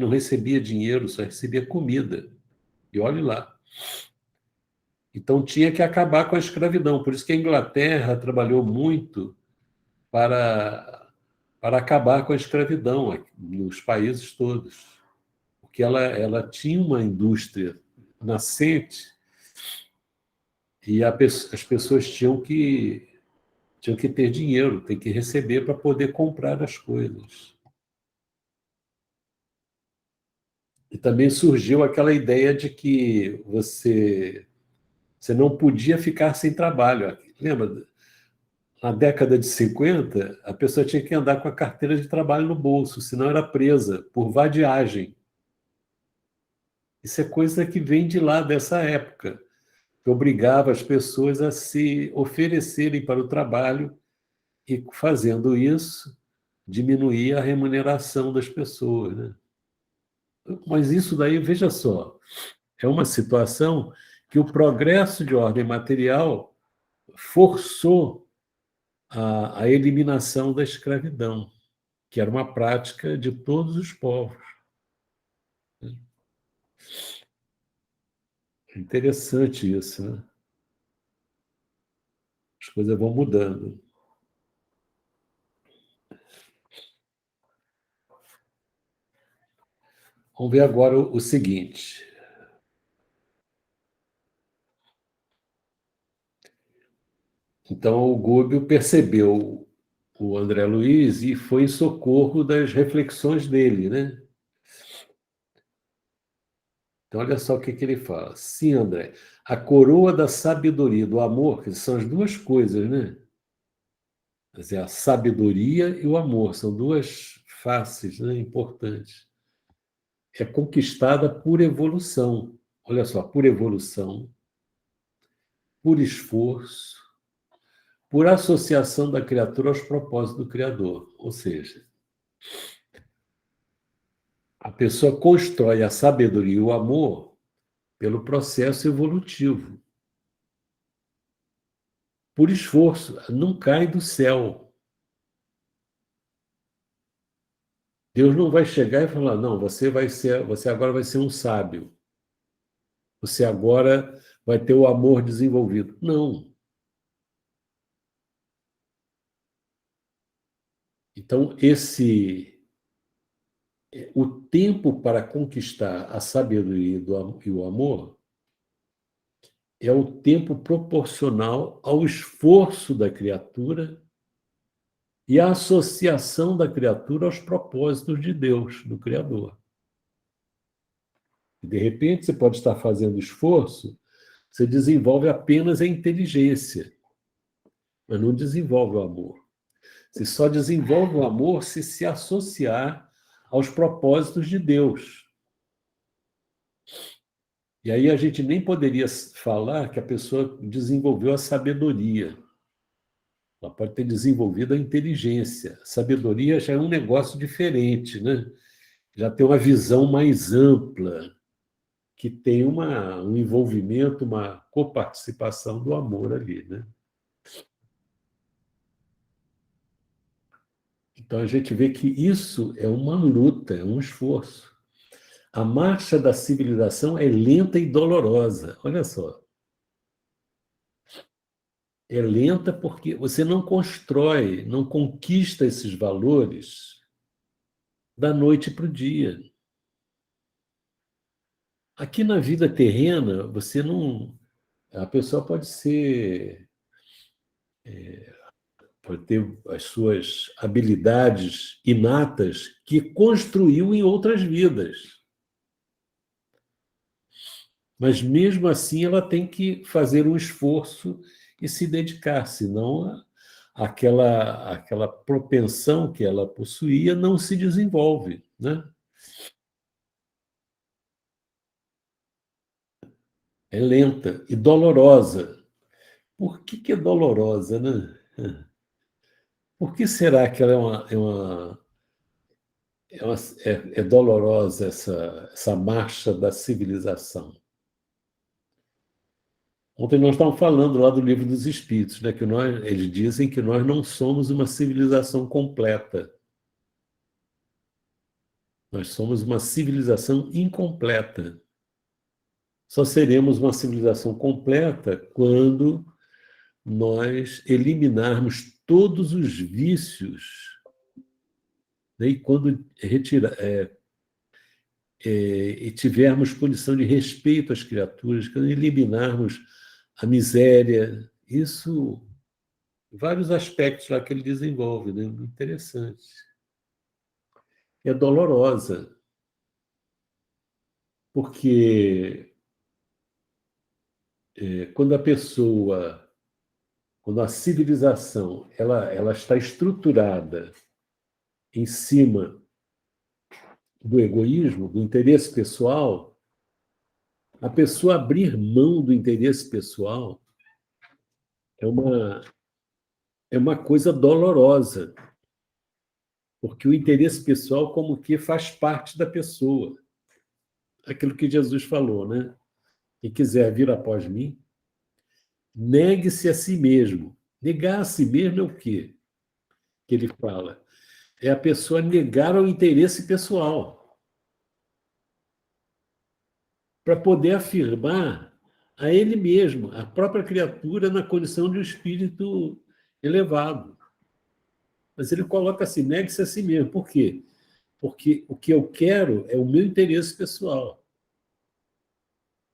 recebia dinheiro, só recebia comida. E olhe lá. Então tinha que acabar com a escravidão. Por isso que a Inglaterra trabalhou muito para acabar com a escravidão nos países todos. Porque ela tinha uma indústria nascente e as pessoas tinham que ter dinheiro, tem que receber para poder comprar as coisas. E também surgiu aquela ideia de que você não podia ficar sem trabalho. Lembra? Na década de 50, a pessoa tinha que andar com a carteira de trabalho no bolso, senão era presa por vadiagem. Isso é coisa que vem de lá, dessa época, que obrigava as pessoas a se oferecerem para o trabalho e, fazendo isso, diminuía a remuneração das pessoas, né? Mas isso daí, veja só, é uma situação que o progresso de ordem material forçou a eliminação da escravidão. que era uma prática de todos os povos. É interessante isso, né? As coisas vão mudando. Vamos ver agora o seguinte. Então, o Gubbio percebeu o André Luiz e foi em socorro das reflexões dele, né? Então, olha só o que ele fala. Sim, André, a coroa da sabedoria e do amor, que são as duas coisas, né? Quer dizer, a sabedoria e o amor são duas faces, né, importantes. É conquistada por evolução. Olha só, por evolução, por esforço, por associação da criatura aos propósitos do Criador. Ou seja, a pessoa constrói a sabedoria e o amor pelo processo evolutivo. Por esforço, não cai do céu. Deus não vai chegar e falar, não, você agora vai ser um sábio. Você agora vai ter o amor desenvolvido. Não. Então, o tempo para conquistar a sabedoria e o amor é o tempo proporcional ao esforço da criatura e à associação da criatura aos propósitos de Deus, do Criador. De repente, você pode estar fazendo esforço, você desenvolve apenas a inteligência, mas não desenvolve o amor. Você só desenvolve o amor se associar aos propósitos de Deus. E aí a gente nem poderia falar que a pessoa desenvolveu a sabedoria. Ela pode ter desenvolvido a inteligência. A sabedoria já é um negócio diferente, né? Já tem uma visão mais ampla, que tem um envolvimento, uma coparticipação do amor ali, né? Então a gente vê que isso é uma luta, é um esforço. A marcha da civilização é lenta e dolorosa. Olha só. É lenta porque você não constrói, não conquista esses valores da noite para o dia. Aqui na vida terrena, você não. A pessoa pode ser. Pode ter as suas habilidades inatas que construiu em outras vidas. Mas, mesmo assim, ela tem que fazer um esforço e se dedicar, senão aquela propensão que ela possuía não se desenvolve, né? É lenta e dolorosa. Por que é dolorosa, né? Por que será que ela é dolorosa essa marcha da civilização? Ontem nós estávamos falando lá do Livro dos Espíritos, né, que eles dizem que nós não somos uma civilização completa. Nós somos uma civilização incompleta. Só seremos uma civilização completa quando nós eliminarmos todos os vícios, né, e quando e tivermos condição de respeito às criaturas, quando eliminarmos a miséria, isso, vários aspectos lá que ele desenvolve, né? Interessante. É dolorosa, porque quando a civilização, ela está estruturada em cima do egoísmo, do interesse pessoal, a pessoa abrir mão do interesse pessoal é uma coisa dolorosa, porque o interesse pessoal como que faz parte da pessoa. Aquilo que Jesus falou, né? Quem quiser vir após mim, negue-se a si mesmo. Negar a si mesmo é o quê que ele fala? é a pessoa negar o interesse pessoal para poder afirmar a ele mesmo, a própria criatura, na condição de um espírito elevado. Mas ele coloca assim, negue-se a si mesmo. Por quê? Porque o que eu quero é o meu interesse pessoal.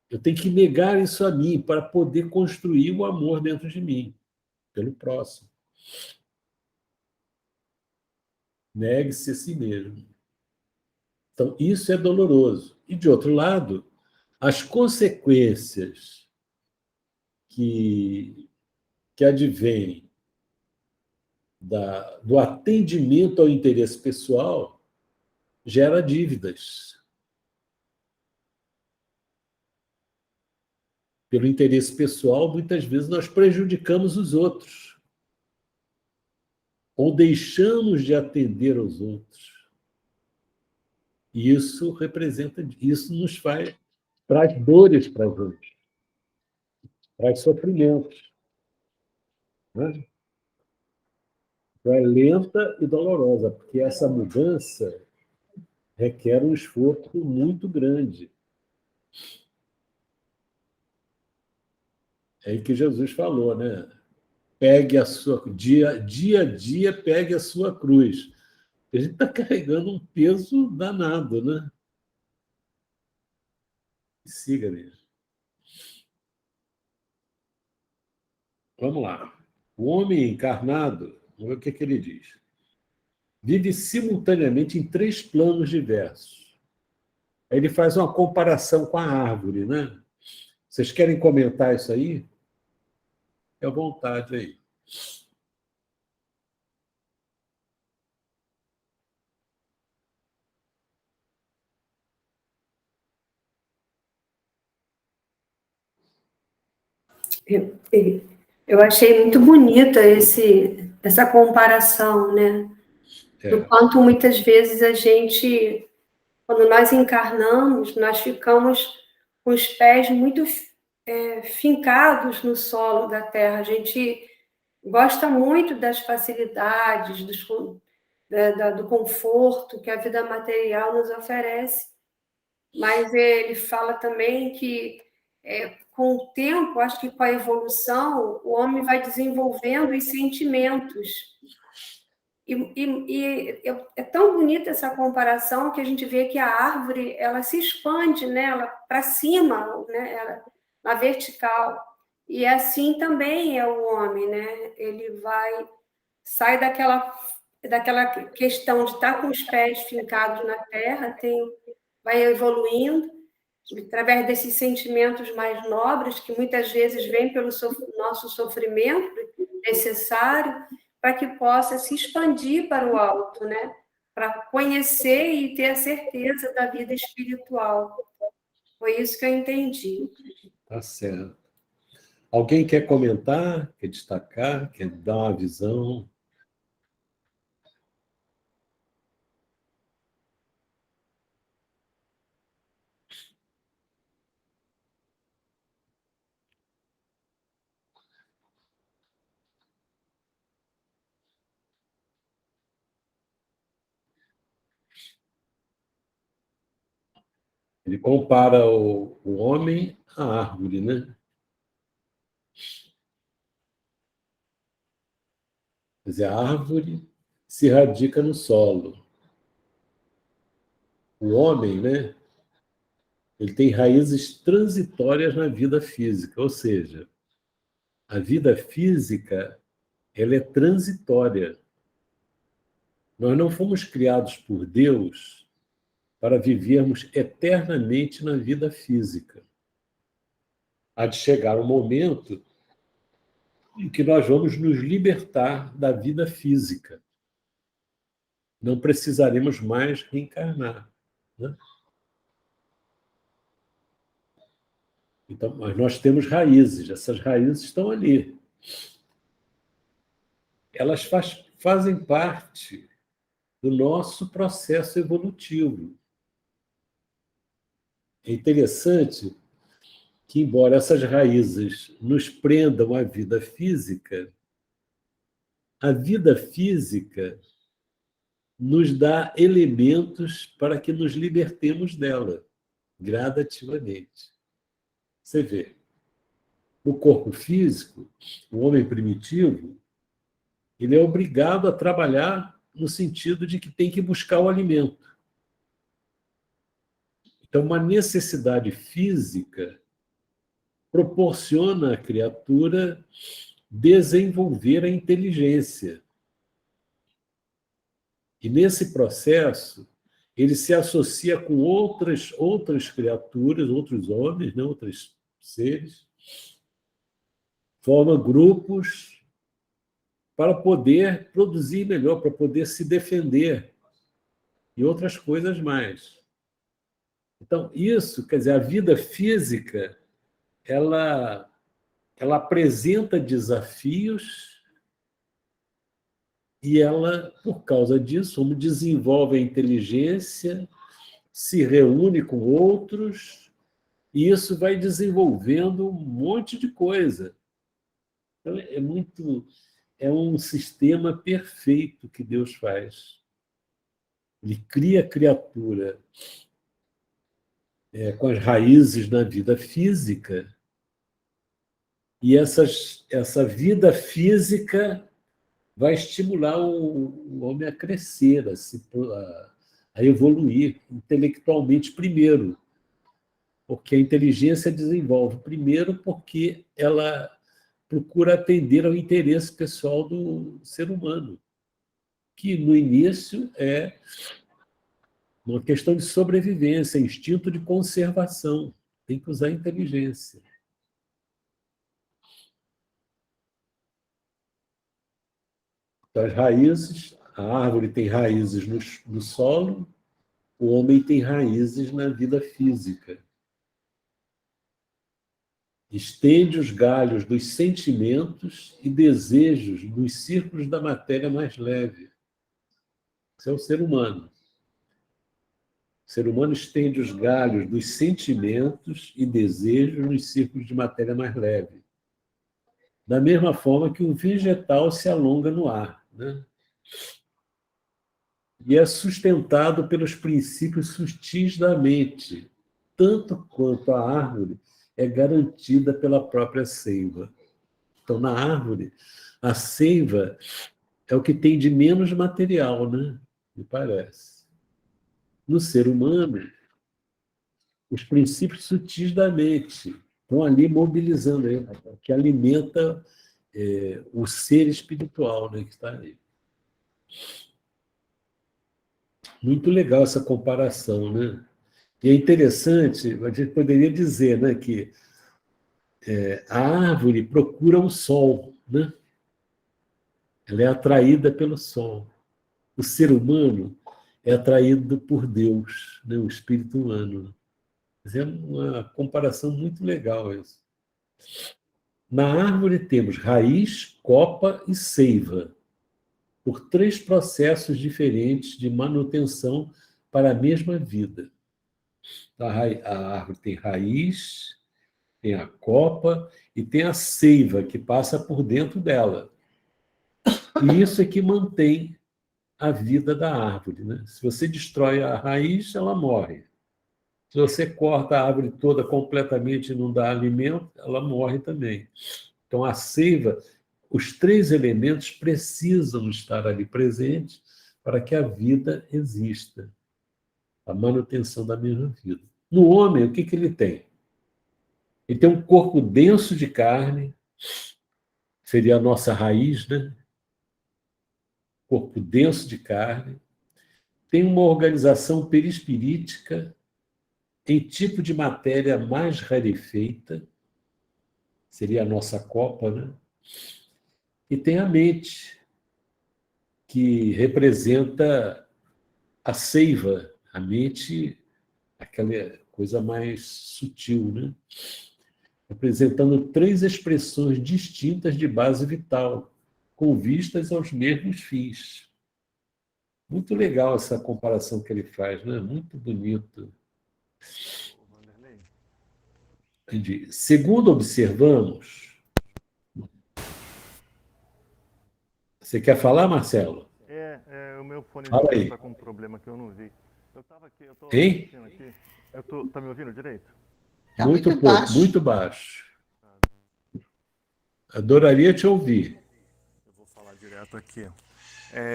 Eu tenho que negar isso a mim para poder construir o amor dentro de mim, pelo próximo. Negue-se a si mesmo. Então, isso é doloroso. E, de outro lado, as consequências que advêm do atendimento ao interesse pessoal gera dívidas. Pelo interesse pessoal, muitas vezes nós prejudicamos os outros. Ou deixamos de atender aos outros. E isso nos traz dores para a gente, traz sofrimentos. Né? Então, é lenta e dolorosa, porque essa mudança requer um esforço muito grande. É aí que Jesus falou, né? Pegue a sua dia a dia, pegue a sua cruz. A gente está carregando um peso danado, né? E siga mesmo. Vamos lá. O homem encarnado, vamos ver o que ele diz. Vive simultaneamente em 3 planos diversos. Aí ele faz uma comparação com a árvore, né? Vocês querem comentar isso aí? Fique à vontade aí. Eu achei muito bonita essa comparação, né? Do quanto muitas vezes a gente, quando nós encarnamos, nós ficamos com os pés muito fincados no solo da Terra. A gente gosta muito das facilidades, do conforto que a vida material nos oferece, mas ele fala também que com o tempo, acho que com a evolução, o homem vai desenvolvendo os sentimentos. E é tão bonita essa comparação que a gente vê que a árvore ela se expande, né? Ela para cima, né? Na vertical. E assim também é o homem, né? Ele sai daquela questão de estar com os pés fincados na terra, vai evoluindo através desses sentimentos mais nobres, que muitas vezes vêm pelo nosso sofrimento necessário, para que possa se expandir para o alto, né? Para conhecer e ter a certeza da vida espiritual. Foi isso que eu entendi. Tá certo. Alguém quer comentar, quer destacar, quer dar uma visão? Ele compara o homem à árvore, né? Quer dizer, a árvore se radica no solo. O homem, né? Ele tem raízes transitórias na vida física, ou seja, a vida física ela é transitória. Nós não fomos criados por Deus para vivermos eternamente na vida física. Há de chegar um momento em que nós vamos nos libertar da vida física. Não precisaremos mais reencarnar. Né? Então, mas nós temos raízes, essas raízes estão ali. Elas fazem parte do nosso processo evolutivo. É interessante que, embora essas raízes nos prendam à vida física, a vida física nos dá elementos para que nos libertemos dela, gradativamente. Você vê, o corpo físico, o homem primitivo, ele é obrigado a trabalhar no sentido de que tem que buscar o alimento. Então, uma necessidade física proporciona à criatura desenvolver a inteligência. E, nesse processo, ele se associa com outras criaturas, outros homens, né, outros seres, forma grupos para poder produzir melhor, para poder se defender e outras coisas mais. Então, isso, quer dizer, a vida física, ela apresenta desafios e ela, por causa disso, desenvolve a inteligência, se reúne com outros, e isso vai desenvolvendo um monte de coisa. Então, é um sistema perfeito que Deus faz. Ele cria a criatura com as raízes na vida física, e essa vida física vai estimular o homem a crescer, a evoluir intelectualmente primeiro, porque a inteligência desenvolve primeiro porque ela procura atender ao interesse pessoal do ser humano, que no início é uma questão de sobrevivência, instinto de conservação. Tem que usar a inteligência. Então, as raízes, a árvore tem raízes no solo, o homem tem raízes na vida física. Estende os galhos dos sentimentos e desejos nos círculos da matéria mais leve. Isso é o ser humano. O ser humano estende os galhos dos sentimentos e desejos nos círculos de matéria mais leve. Da mesma forma que um vegetal se alonga no ar, né? E é sustentado pelos princípios sutis da mente, tanto quanto a árvore é garantida pela própria seiva. Então, na árvore, a seiva é o que tem de menos material, né? Me parece. No ser humano, os princípios sutis da mente estão ali mobilizando, que alimenta o ser espiritual, né, que está ali. Muito legal essa comparação, né? E é interessante, a gente poderia dizer, né, que a árvore procura o sol, né? Ela é atraída pelo sol. O ser humano é atraído por Deus, né? O espírito humano. É uma comparação muito legal isso. Na árvore temos raiz, copa e seiva, por 3 processos diferentes de manutenção para a mesma vida. A árvore tem raiz, tem a copa e tem a seiva, que passa por dentro dela. E isso é que mantém a vida da árvore, né? Se você destrói a raiz, ela morre. Se você corta a árvore toda completamente e não dá alimento, ela morre também. Então, a seiva, os 3 elementos precisam estar ali presentes para que a vida exista, a manutenção da mesma vida. No homem, o que ele tem? Ele tem um corpo denso de carne, seria a nossa raiz, né? Corpo denso de carne, tem uma organização perispirítica em tipo de matéria mais rarefeita, seria a nossa copa, né? E tem a mente, que representa a seiva, a mente, aquela coisa mais sutil, né? Representando 3 expressões distintas de base vital, com vistas aos mesmos fins. Muito legal essa comparação que ele faz, né? Muito bonito. Entendi. Segundo observamos... Você quer falar, Marcelo? o meu fone de Fala ouvido aí. está com um problema que eu não vi. Eu estava aqui, eu estou Hein? assistindo aqui. Tá me ouvindo direito? Tá Muito muito pouco, baixo. muito baixo. Adoraria te ouvir. Eu vou falar direto aqui.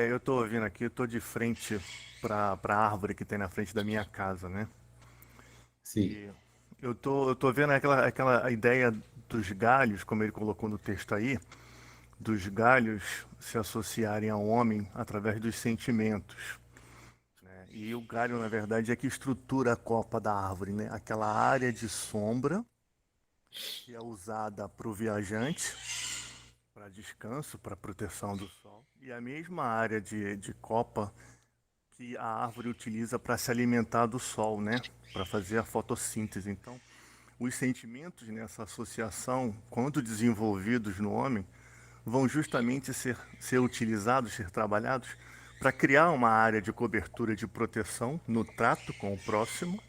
Eu estou ouvindo aqui, eu estou de frente para a árvore que tem na frente da minha casa, né? Sim. E eu tô vendo aquela ideia dos galhos, como ele colocou no texto aí, dos galhos se associarem ao homem através dos sentimentos, né? E o galho, na verdade, é que estrutura a copa da árvore, né? Aquela área de sombra que é usada para o viajante, para descanso, para proteção do sol, e a mesma área de copa que a árvore utiliza para se alimentar do sol, né? Para fazer a fotossíntese. Então, os sentimentos nessa associação, quando desenvolvidos no homem, vão justamente ser utilizados, ser trabalhados para criar uma área de cobertura de proteção no trato com o próximo,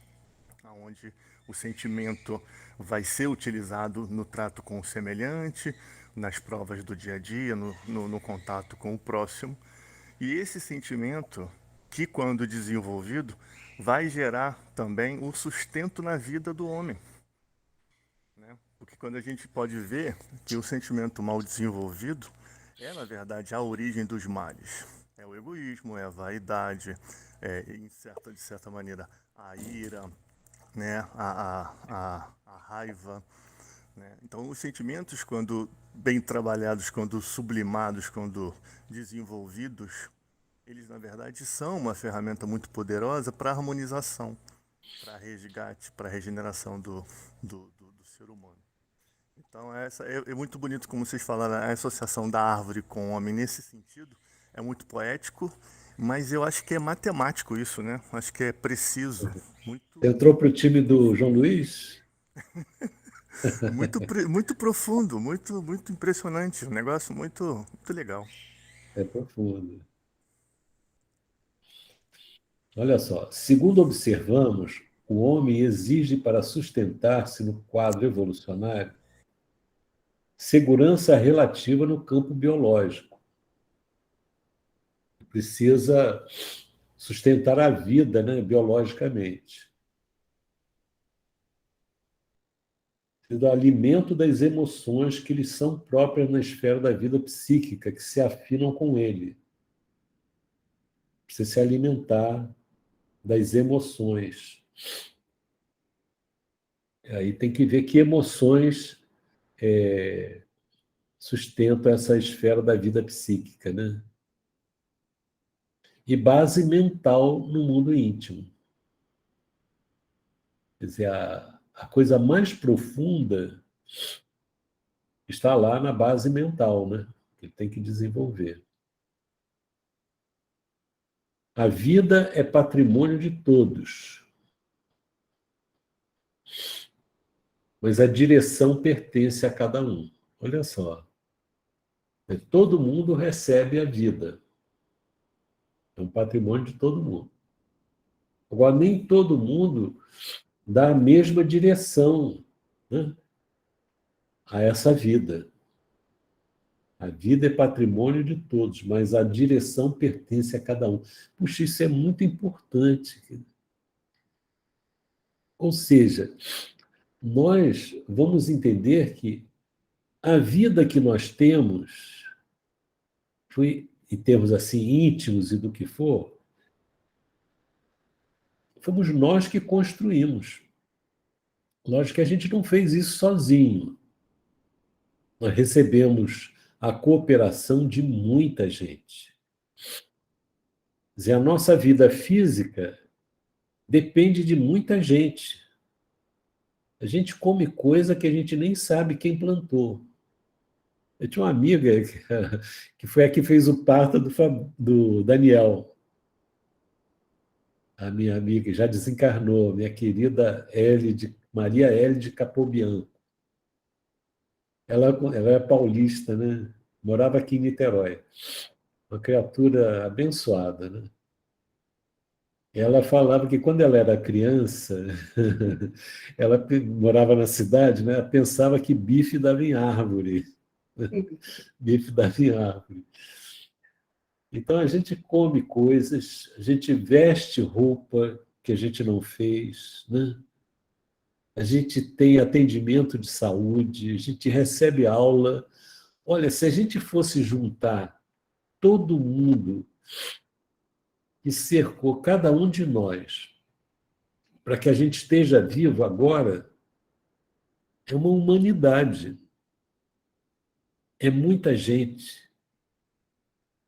onde o sentimento vai ser utilizado no trato com o semelhante, nas provas do dia a dia, no contato com o próximo. E esse sentimento, que quando desenvolvido, vai gerar também o sustento na vida do homem, né? Porque quando a gente pode ver que o sentimento mal desenvolvido é, na verdade, a origem dos males. É o egoísmo, é a vaidade, de certa maneira, a ira, né? a raiva, né? Então, os sentimentos, quando bem trabalhados, quando sublimados, quando desenvolvidos, eles, na verdade, são uma ferramenta muito poderosa para a harmonização, para resgate, para a regeneração do ser humano. Então, é muito bonito, como vocês falaram, a associação da árvore com o homem nesse sentido. É muito poético, mas eu acho que é matemático isso, né? Acho que é preciso. Entrou para o time do João Luiz? Muito profundo, muito impressionante. Um negócio muito legal. É profundo. Olha só, segundo observamos, o homem exige para sustentar-se no quadro evolucionário segurança relativa no campo biológico. Precisa sustentar a vida, né, biologicamente. Do alimento das emoções que lhes são próprias na esfera da vida psíquica, que se afinam com ele. Precisa se alimentar das emoções. Aí tem que ver que emoções sustentam essa esfera da vida psíquica, né? E base mental no mundo íntimo. Quer dizer, a coisa mais profunda está lá na base mental, né? Que ele tem que desenvolver. A vida é patrimônio de todos, mas a direção pertence a cada um. Olha só. Todo mundo recebe a vida. É um patrimônio de todo mundo. Agora, nem todo mundo dá a mesma direção, né, a essa vida. A vida é patrimônio de todos, mas a direção pertence a cada um. Puxa, isso é muito importante. Ou seja, nós vamos entender que a vida que nós temos, em termos assim íntimos e do que for, fomos nós que construímos. Lógico que a gente não fez isso sozinho. Nós recebemos a cooperação de muita gente. Quer dizer, a nossa vida física depende de muita gente. A gente come coisa que a gente nem sabe quem plantou. Eu tinha uma amiga que foi a que fez o parto do Daniel. A minha amiga já desencarnou, minha querida Maria L. de Capobianco. Ela é paulista, né? Morava aqui em Niterói. Uma criatura abençoada, né? Ela falava que quando ela era criança, ela morava na cidade, né? Pensava que bife dava em árvore. Bife dava em árvore. Então, a gente come coisas, a gente veste roupa que a gente não fez, né? A gente tem atendimento de saúde, a gente recebe aula. Olha, se a gente fosse juntar todo mundo que cercou cada um de nós para que a gente esteja vivo agora, é uma humanidade. É muita gente.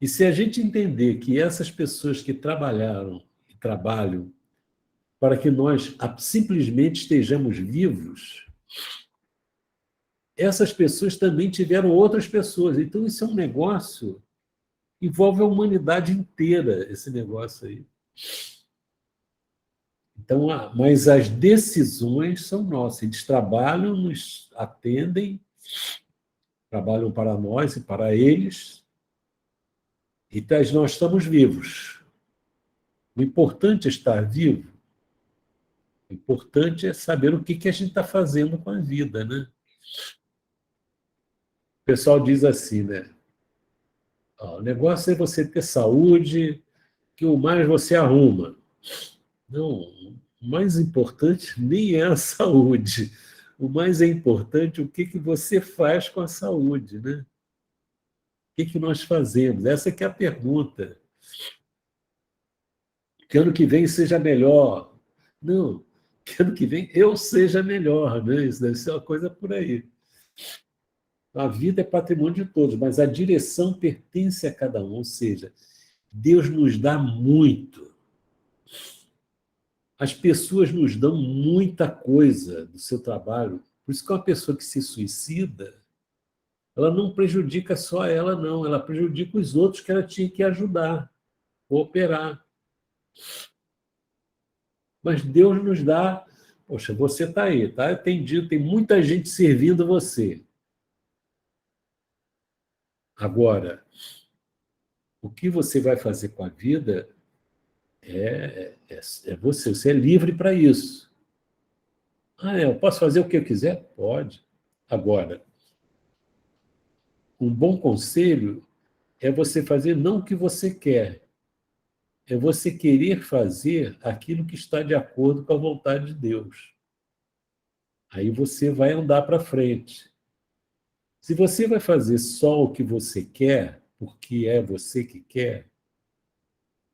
E se a gente entender que essas pessoas que trabalharam e trabalham para que nós simplesmente estejamos vivos, essas pessoas também tiveram outras pessoas. Então, isso é um negócio, envolve a humanidade inteira, esse negócio aí. Então, mas as decisões são nossas. Eles trabalham, nos atendem, trabalham para nós e para eles, e nós estamos vivos. O importante é estar vivo. O importante é saber o que a gente está fazendo com a vida, né? O pessoal diz assim, né? O negócio é você ter saúde, que o mais você arruma. Não, o mais importante nem é a saúde. O mais importante é o que você faz com a saúde, né? O que nós fazemos? Essa que é a pergunta. Que ano que vem seja melhor. Não, que ano que vem eu seja melhor, né? Isso deve ser uma coisa por aí. A vida é patrimônio de todos, mas a direção pertence a cada um, ou seja, Deus nos dá muito. As pessoas nos dão muita coisa do seu trabalho. Por isso que uma pessoa que se suicida, ela não prejudica só ela, não. Ela prejudica os outros que ela tinha que ajudar, cooperar. Mas Deus nos dá... Poxa, você está aí, está atendido, tem muita gente servindo você. Agora, o que você vai fazer com a vida é você. Você é livre para isso. Eu posso fazer o que eu quiser? Pode. Agora, um bom conselho é você fazer não o que você quer, é você querer fazer aquilo que está de acordo com a vontade de Deus. Aí você vai andar para frente. Se você vai fazer só o que você quer, porque é você que quer,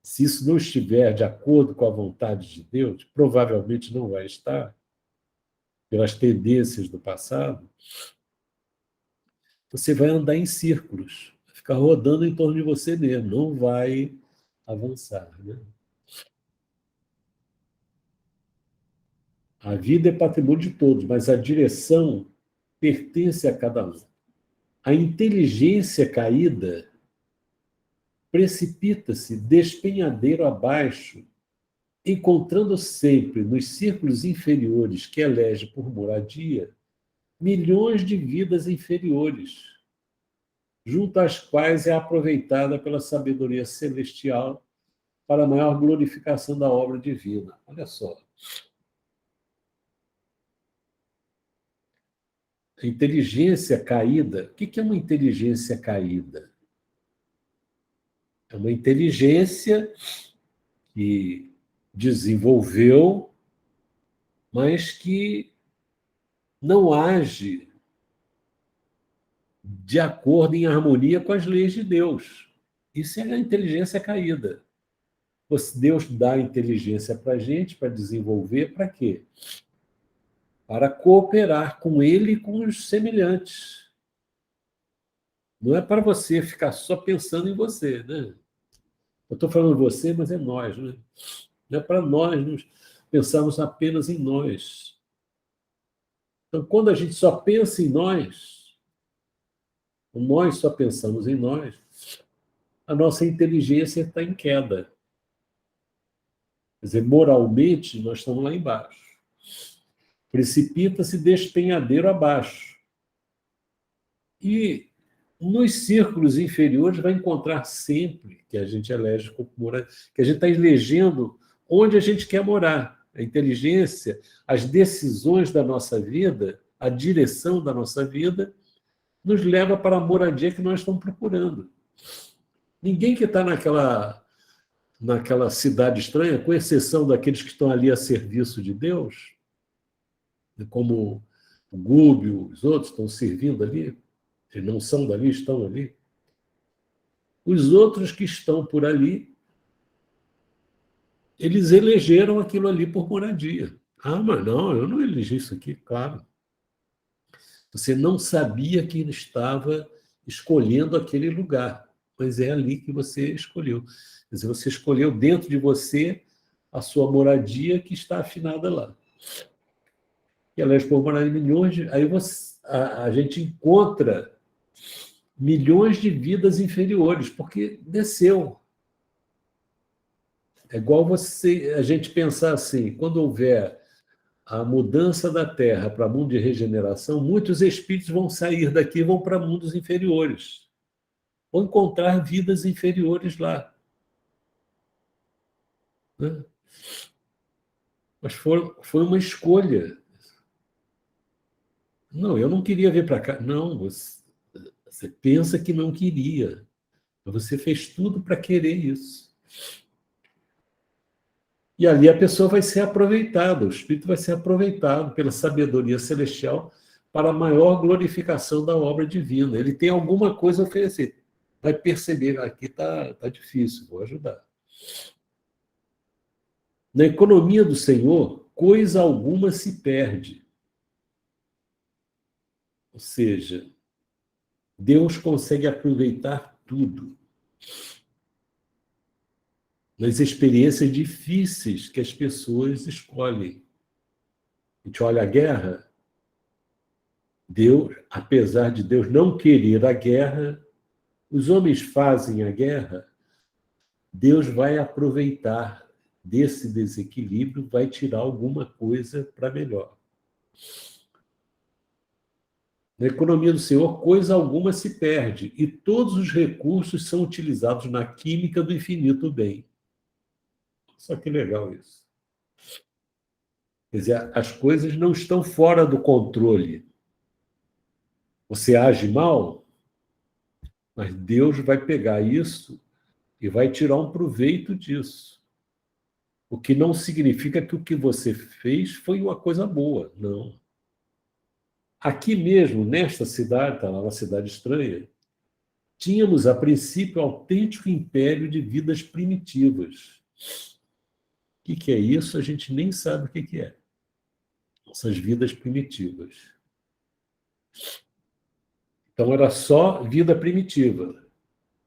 se isso não estiver de acordo com a vontade de Deus, provavelmente não vai estar, pelas tendências do passado, você vai andar em círculos, vai ficar rodando em torno de você mesmo, não vai avançar, né? A vida é patrimônio de todos, mas a direção pertence a cada um. A inteligência caída precipita-se despenhadeiro abaixo, encontrando sempre nos círculos inferiores que elege por moradia milhões de vidas inferiores, junto às quais é aproveitada pela sabedoria celestial para a maior glorificação da obra divina. Olha só. A inteligência caída. O que é uma inteligência caída? É uma inteligência que desenvolveu, mas que não age de acordo, em harmonia com as leis de Deus. Isso é a inteligência caída. Deus dá inteligência para a gente, para desenvolver, para quê? Para cooperar com Ele e com os semelhantes. Não é para você ficar só pensando em você, né? Eu estou falando você, mas é nós, né? Não é para nós pensarmos apenas em nós. Então, quando a gente só pensa em nós só pensamos em nós, a nossa inteligência está em queda. Quer dizer, moralmente, nós estamos lá embaixo. Precipita-se despenhadeiro abaixo. E nos círculos inferiores vai encontrar sempre que a gente elege como morar, que a gente está elegendo onde a gente quer morar. A inteligência, as decisões da nossa vida, a direção da nossa vida, nos leva para a moradia que nós estamos procurando. Ninguém que está naquela cidade estranha, com exceção daqueles que estão ali a serviço de Deus, como o Gúbio, os outros estão servindo ali, eles não são dali, estão ali. Os outros que estão por ali, eles elegeram aquilo ali por moradia. Ah, mas não, eu não elegi isso aqui, claro. Você não sabia que ele estava escolhendo aquele lugar, mas é ali que você escolheu. Quer dizer, você escolheu dentro de você a sua moradia que está afinada lá. E aliás, por morar em milhões de... Aí a gente encontra milhões de vidas inferiores, porque desceu. É igual a gente pensar assim, quando houver a mudança da Terra para mundo de regeneração, muitos espíritos vão sair daqui e vão para mundos inferiores. Vão encontrar vidas inferiores lá. Né? Mas foi uma escolha. Não, eu não queria vir para cá. Não, você pensa que não queria. Você fez tudo para querer isso. E ali a pessoa vai ser aproveitada, o espírito vai ser aproveitado pela sabedoria celestial para a maior glorificação da obra divina. Ele tem alguma coisa a oferecer. Vai perceber, aqui está difícil, vou ajudar. Na economia do Senhor, coisa alguma se perde. Ou seja, Deus consegue aproveitar tudo. Nas experiências difíceis que as pessoas escolhem. A gente olha a guerra, Deus, apesar de Deus não querer a guerra, os homens fazem a guerra, Deus vai aproveitar desse desequilíbrio, vai tirar alguma coisa para melhor. Na economia do Senhor, coisa alguma se perde, e todos os recursos são utilizados na química do infinito bem. Só que legal isso. Quer dizer, as coisas não estão fora do controle. Você age mal, mas Deus vai pegar isso e vai tirar um proveito disso. O que não significa que o que você fez foi uma coisa boa, não. Aqui mesmo, nesta cidade, está lá uma cidade estranha, tínhamos, a princípio, um autêntico império de vidas primitivas. O que é isso? A gente nem sabe o que é. Essas vidas primitivas. Então, era só vida primitiva,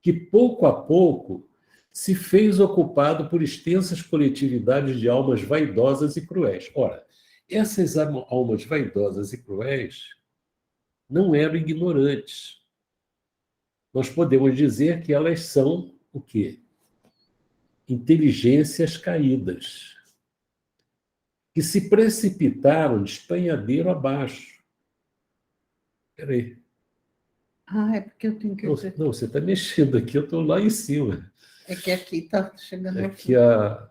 que pouco a pouco se fez ocupado por extensas coletividades de almas vaidosas e cruéis. Ora, essas almas vaidosas e cruéis não eram ignorantes. Nós podemos dizer que elas são o quê? Inteligências caídas, que se precipitaram de espanhadeiro abaixo. Espera aí. Ah, é porque eu tenho que... Não, você está mexendo aqui, eu estou lá em cima. É que aqui está chegando... É que a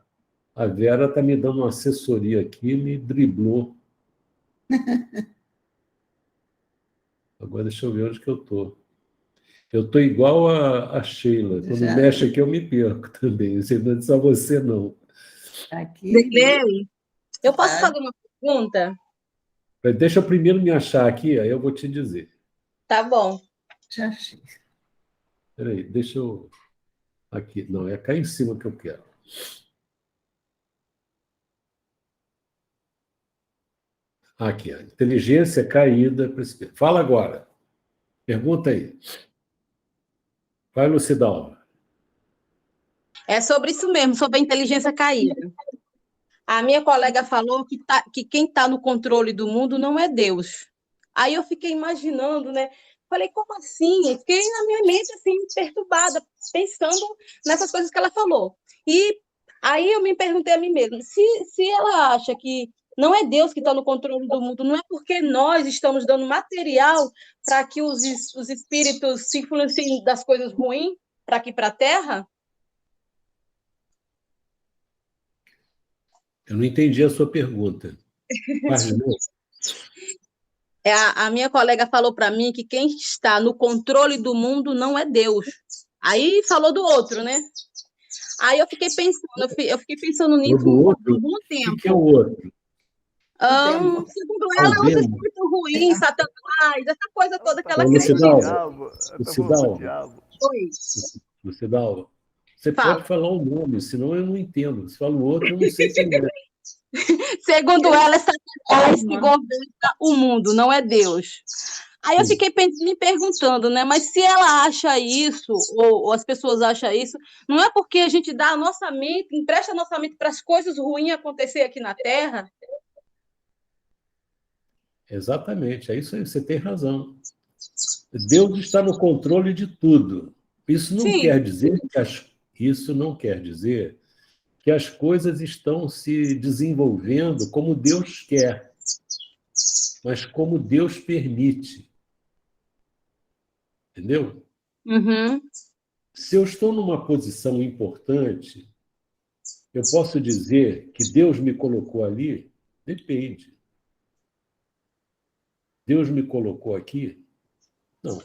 Vera está me dando uma assessoria aqui, me driblou. Agora deixa eu ver onde que eu estou. Eu estou igual a Sheila. Quando mexe aqui, eu me perco também. Não é só você, não. Aqui... Eu posso fazer uma pergunta? Deixa eu primeiro me achar aqui, aí eu vou te dizer. Tá bom. Já achei. Espera aí, deixa eu... Aqui, não, é cá em cima que eu quero. Aqui, a inteligência caída. Fala agora. Pergunta aí. Vai, Lucidalva. É sobre isso mesmo, sobre a inteligência caída. A minha colega falou que quem está no controle do mundo não é Deus. Aí eu fiquei imaginando, né? Falei, como assim? Fiquei na minha mente, assim, perturbada, pensando nessas coisas que ela falou. E aí eu me perguntei a mim mesma, se ela acha que não é Deus que está no controle do mundo, não é porque nós estamos dando material para que os espíritos se influenciem das coisas ruins para aqui para a Terra? Eu não entendi a sua pergunta. Faz de novo. A minha colega falou para mim que quem está no controle do mundo não é Deus. Aí falou do outro, né? Aí eu fiquei pensando O nisso do outro, um bom o que é o tempo. outro? Segundo Ah, o ela, é os demo. espíritos ruins, Satanás, essa coisa toda que ela Ô, Tá falando do acredita. Lucidalva, diabo. Tá falando do Lucidalva, diabo. Oi, Lucidalva, você pode fala. falar o nome, senão eu não entendo. Se fala o outro, eu não sei quem é. Segundo ela, é Satanás que governa o mundo, não é Deus. Aí eu Sim. fiquei me perguntando, né? Mas se ela acha isso, ou as pessoas acham isso, não é porque a gente dá a nossa mente, empresta a nossa mente para as coisas ruins acontecer aqui na Terra? Exatamente, é isso aí, você tem razão. Deus está no controle de tudo. Isso não Sim. quer dizer isso não quer dizer que as coisas estão se desenvolvendo como Deus quer, mas como Deus permite. Entendeu? Uhum. Se eu estou numa posição importante, eu posso dizer que Deus me colocou ali? Depende. Deus me colocou aqui? Não.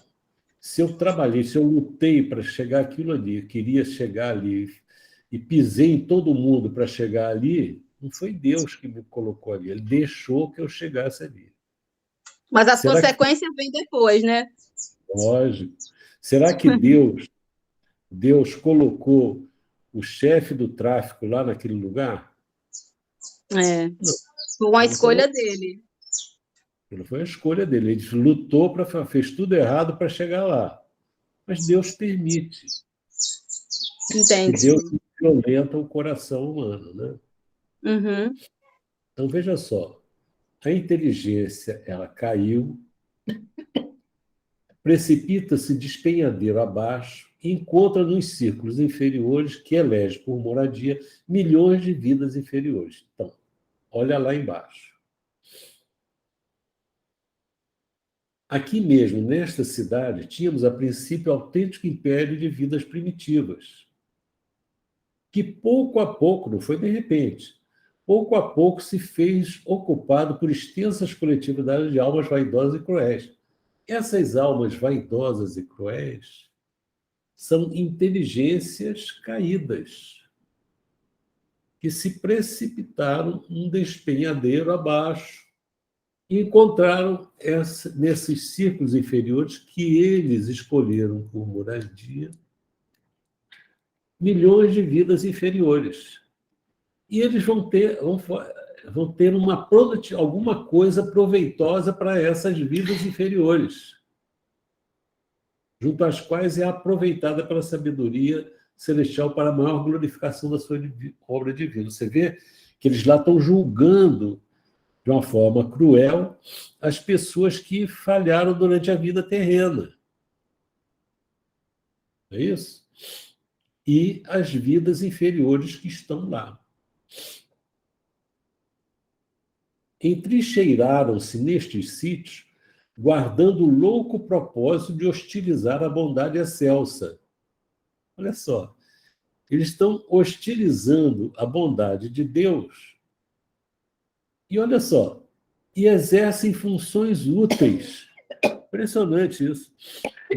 Se eu trabalhei, se eu lutei para chegar aquilo ali, queria chegar ali e pisei em todo mundo para chegar ali, não foi Deus que me colocou ali, ele deixou que eu chegasse ali. Mas as Será que, consequências vêm depois, né? lógico, será que Deus colocou o chefe do tráfico lá naquele lugar? É. Não, Foi uma ele não escolha colocou. dele. Não foi a escolha dele. Ele lutou, fez tudo errado para chegar lá. Mas Deus permite. E Entende? Deus violenta o coração humano, né? Uhum. Então, veja só. A inteligência, ela caiu, precipita-se despenhadeiro abaixo e encontra nos círculos inferiores que elege por moradia milhões de vidas inferiores. Então, olha lá embaixo. Aqui mesmo, nesta cidade, tínhamos a princípio autêntico império de vidas primitivas, que pouco a pouco, não foi de repente, pouco a pouco se fez ocupado por extensas coletividades de almas vaidosas e cruéis. Essas almas vaidosas e cruéis são inteligências caídas, que se precipitaram um despenhadeiro abaixo e encontraram nesses círculos inferiores que eles escolheram por moradia milhões de vidas inferiores. E eles vão ter alguma coisa proveitosa para essas vidas inferiores, junto às quais é aproveitada pela sabedoria celestial para a maior glorificação da sua obra divina. Você vê que eles lá estão julgando de uma forma cruel as pessoas que falharam durante a vida terrena. Não é isso? E as vidas inferiores que estão lá. Entrincheiraram-se nestes sítios, guardando o louco propósito de hostilizar a bondade excelsa. Olha só, eles estão hostilizando a bondade de Deus. E olha só, e exercem funções úteis. Impressionante isso.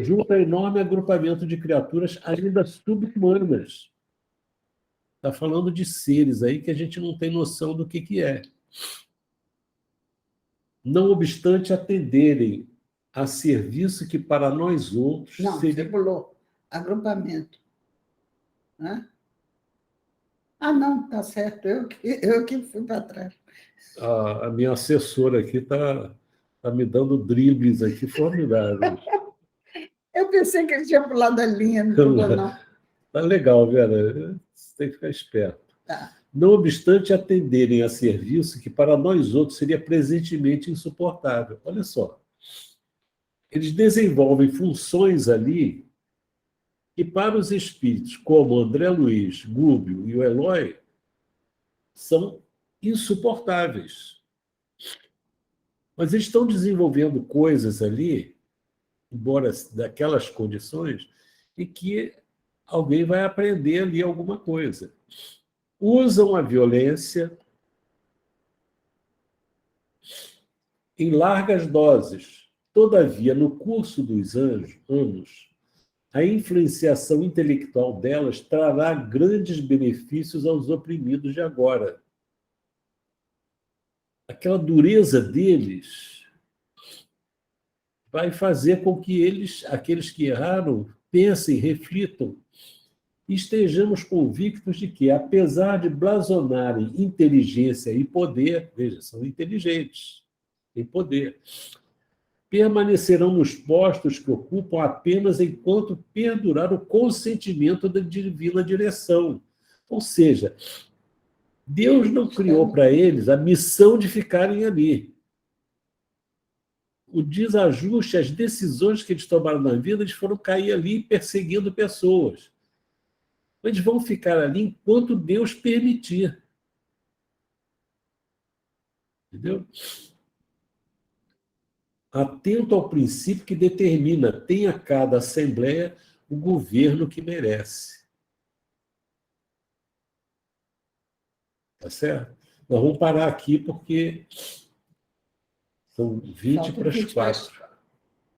Junto a enorme agrupamento de criaturas ainda sub-humanas. Está falando de seres aí que a gente não tem noção do que é. Não obstante atenderem a serviço que para nós outros Não, seria... você pulou. Agrupamento. Hã? Ah, não, tá certo. Eu que fui para trás. A minha assessora aqui está me dando dribles aqui formidáveis. Eu pensei que ele tinha pulado a linha, não pulou, não. Tá legal, Vera. Você tem que ficar esperto. Tá. Não obstante atenderem a serviço que para nós outros seria presentemente insuportável. Olha só. Eles desenvolvem funções ali que para os espíritos como André Luiz, Gúbio e o Eloy são insuportáveis. Mas eles estão desenvolvendo coisas ali, embora daquelas condições, e que alguém vai aprender ali alguma coisa. Usam a violência em largas doses. Todavia, no curso dos anos, a influenciação intelectual delas trará grandes benefícios aos oprimidos de agora. Aquela dureza deles vai fazer com que eles, aqueles que erraram, pensem, reflitam e estejamos convictos de que, apesar de blasonarem inteligência e poder, veja, são inteligentes, têm poder, permanecerão nos postos que ocupam apenas enquanto perdurar o consentimento da divina direção. Ou seja, Deus não criou para eles a missão de ficarem ali. O desajuste, as decisões que eles tomaram na vida, eles foram cair ali perseguindo pessoas. Eles vão ficar ali enquanto Deus permitir. Entendeu? Atento ao princípio que determina, tenha cada assembleia o governo que merece. Tá certo? Nós vamos parar aqui porque são 20 para as 4.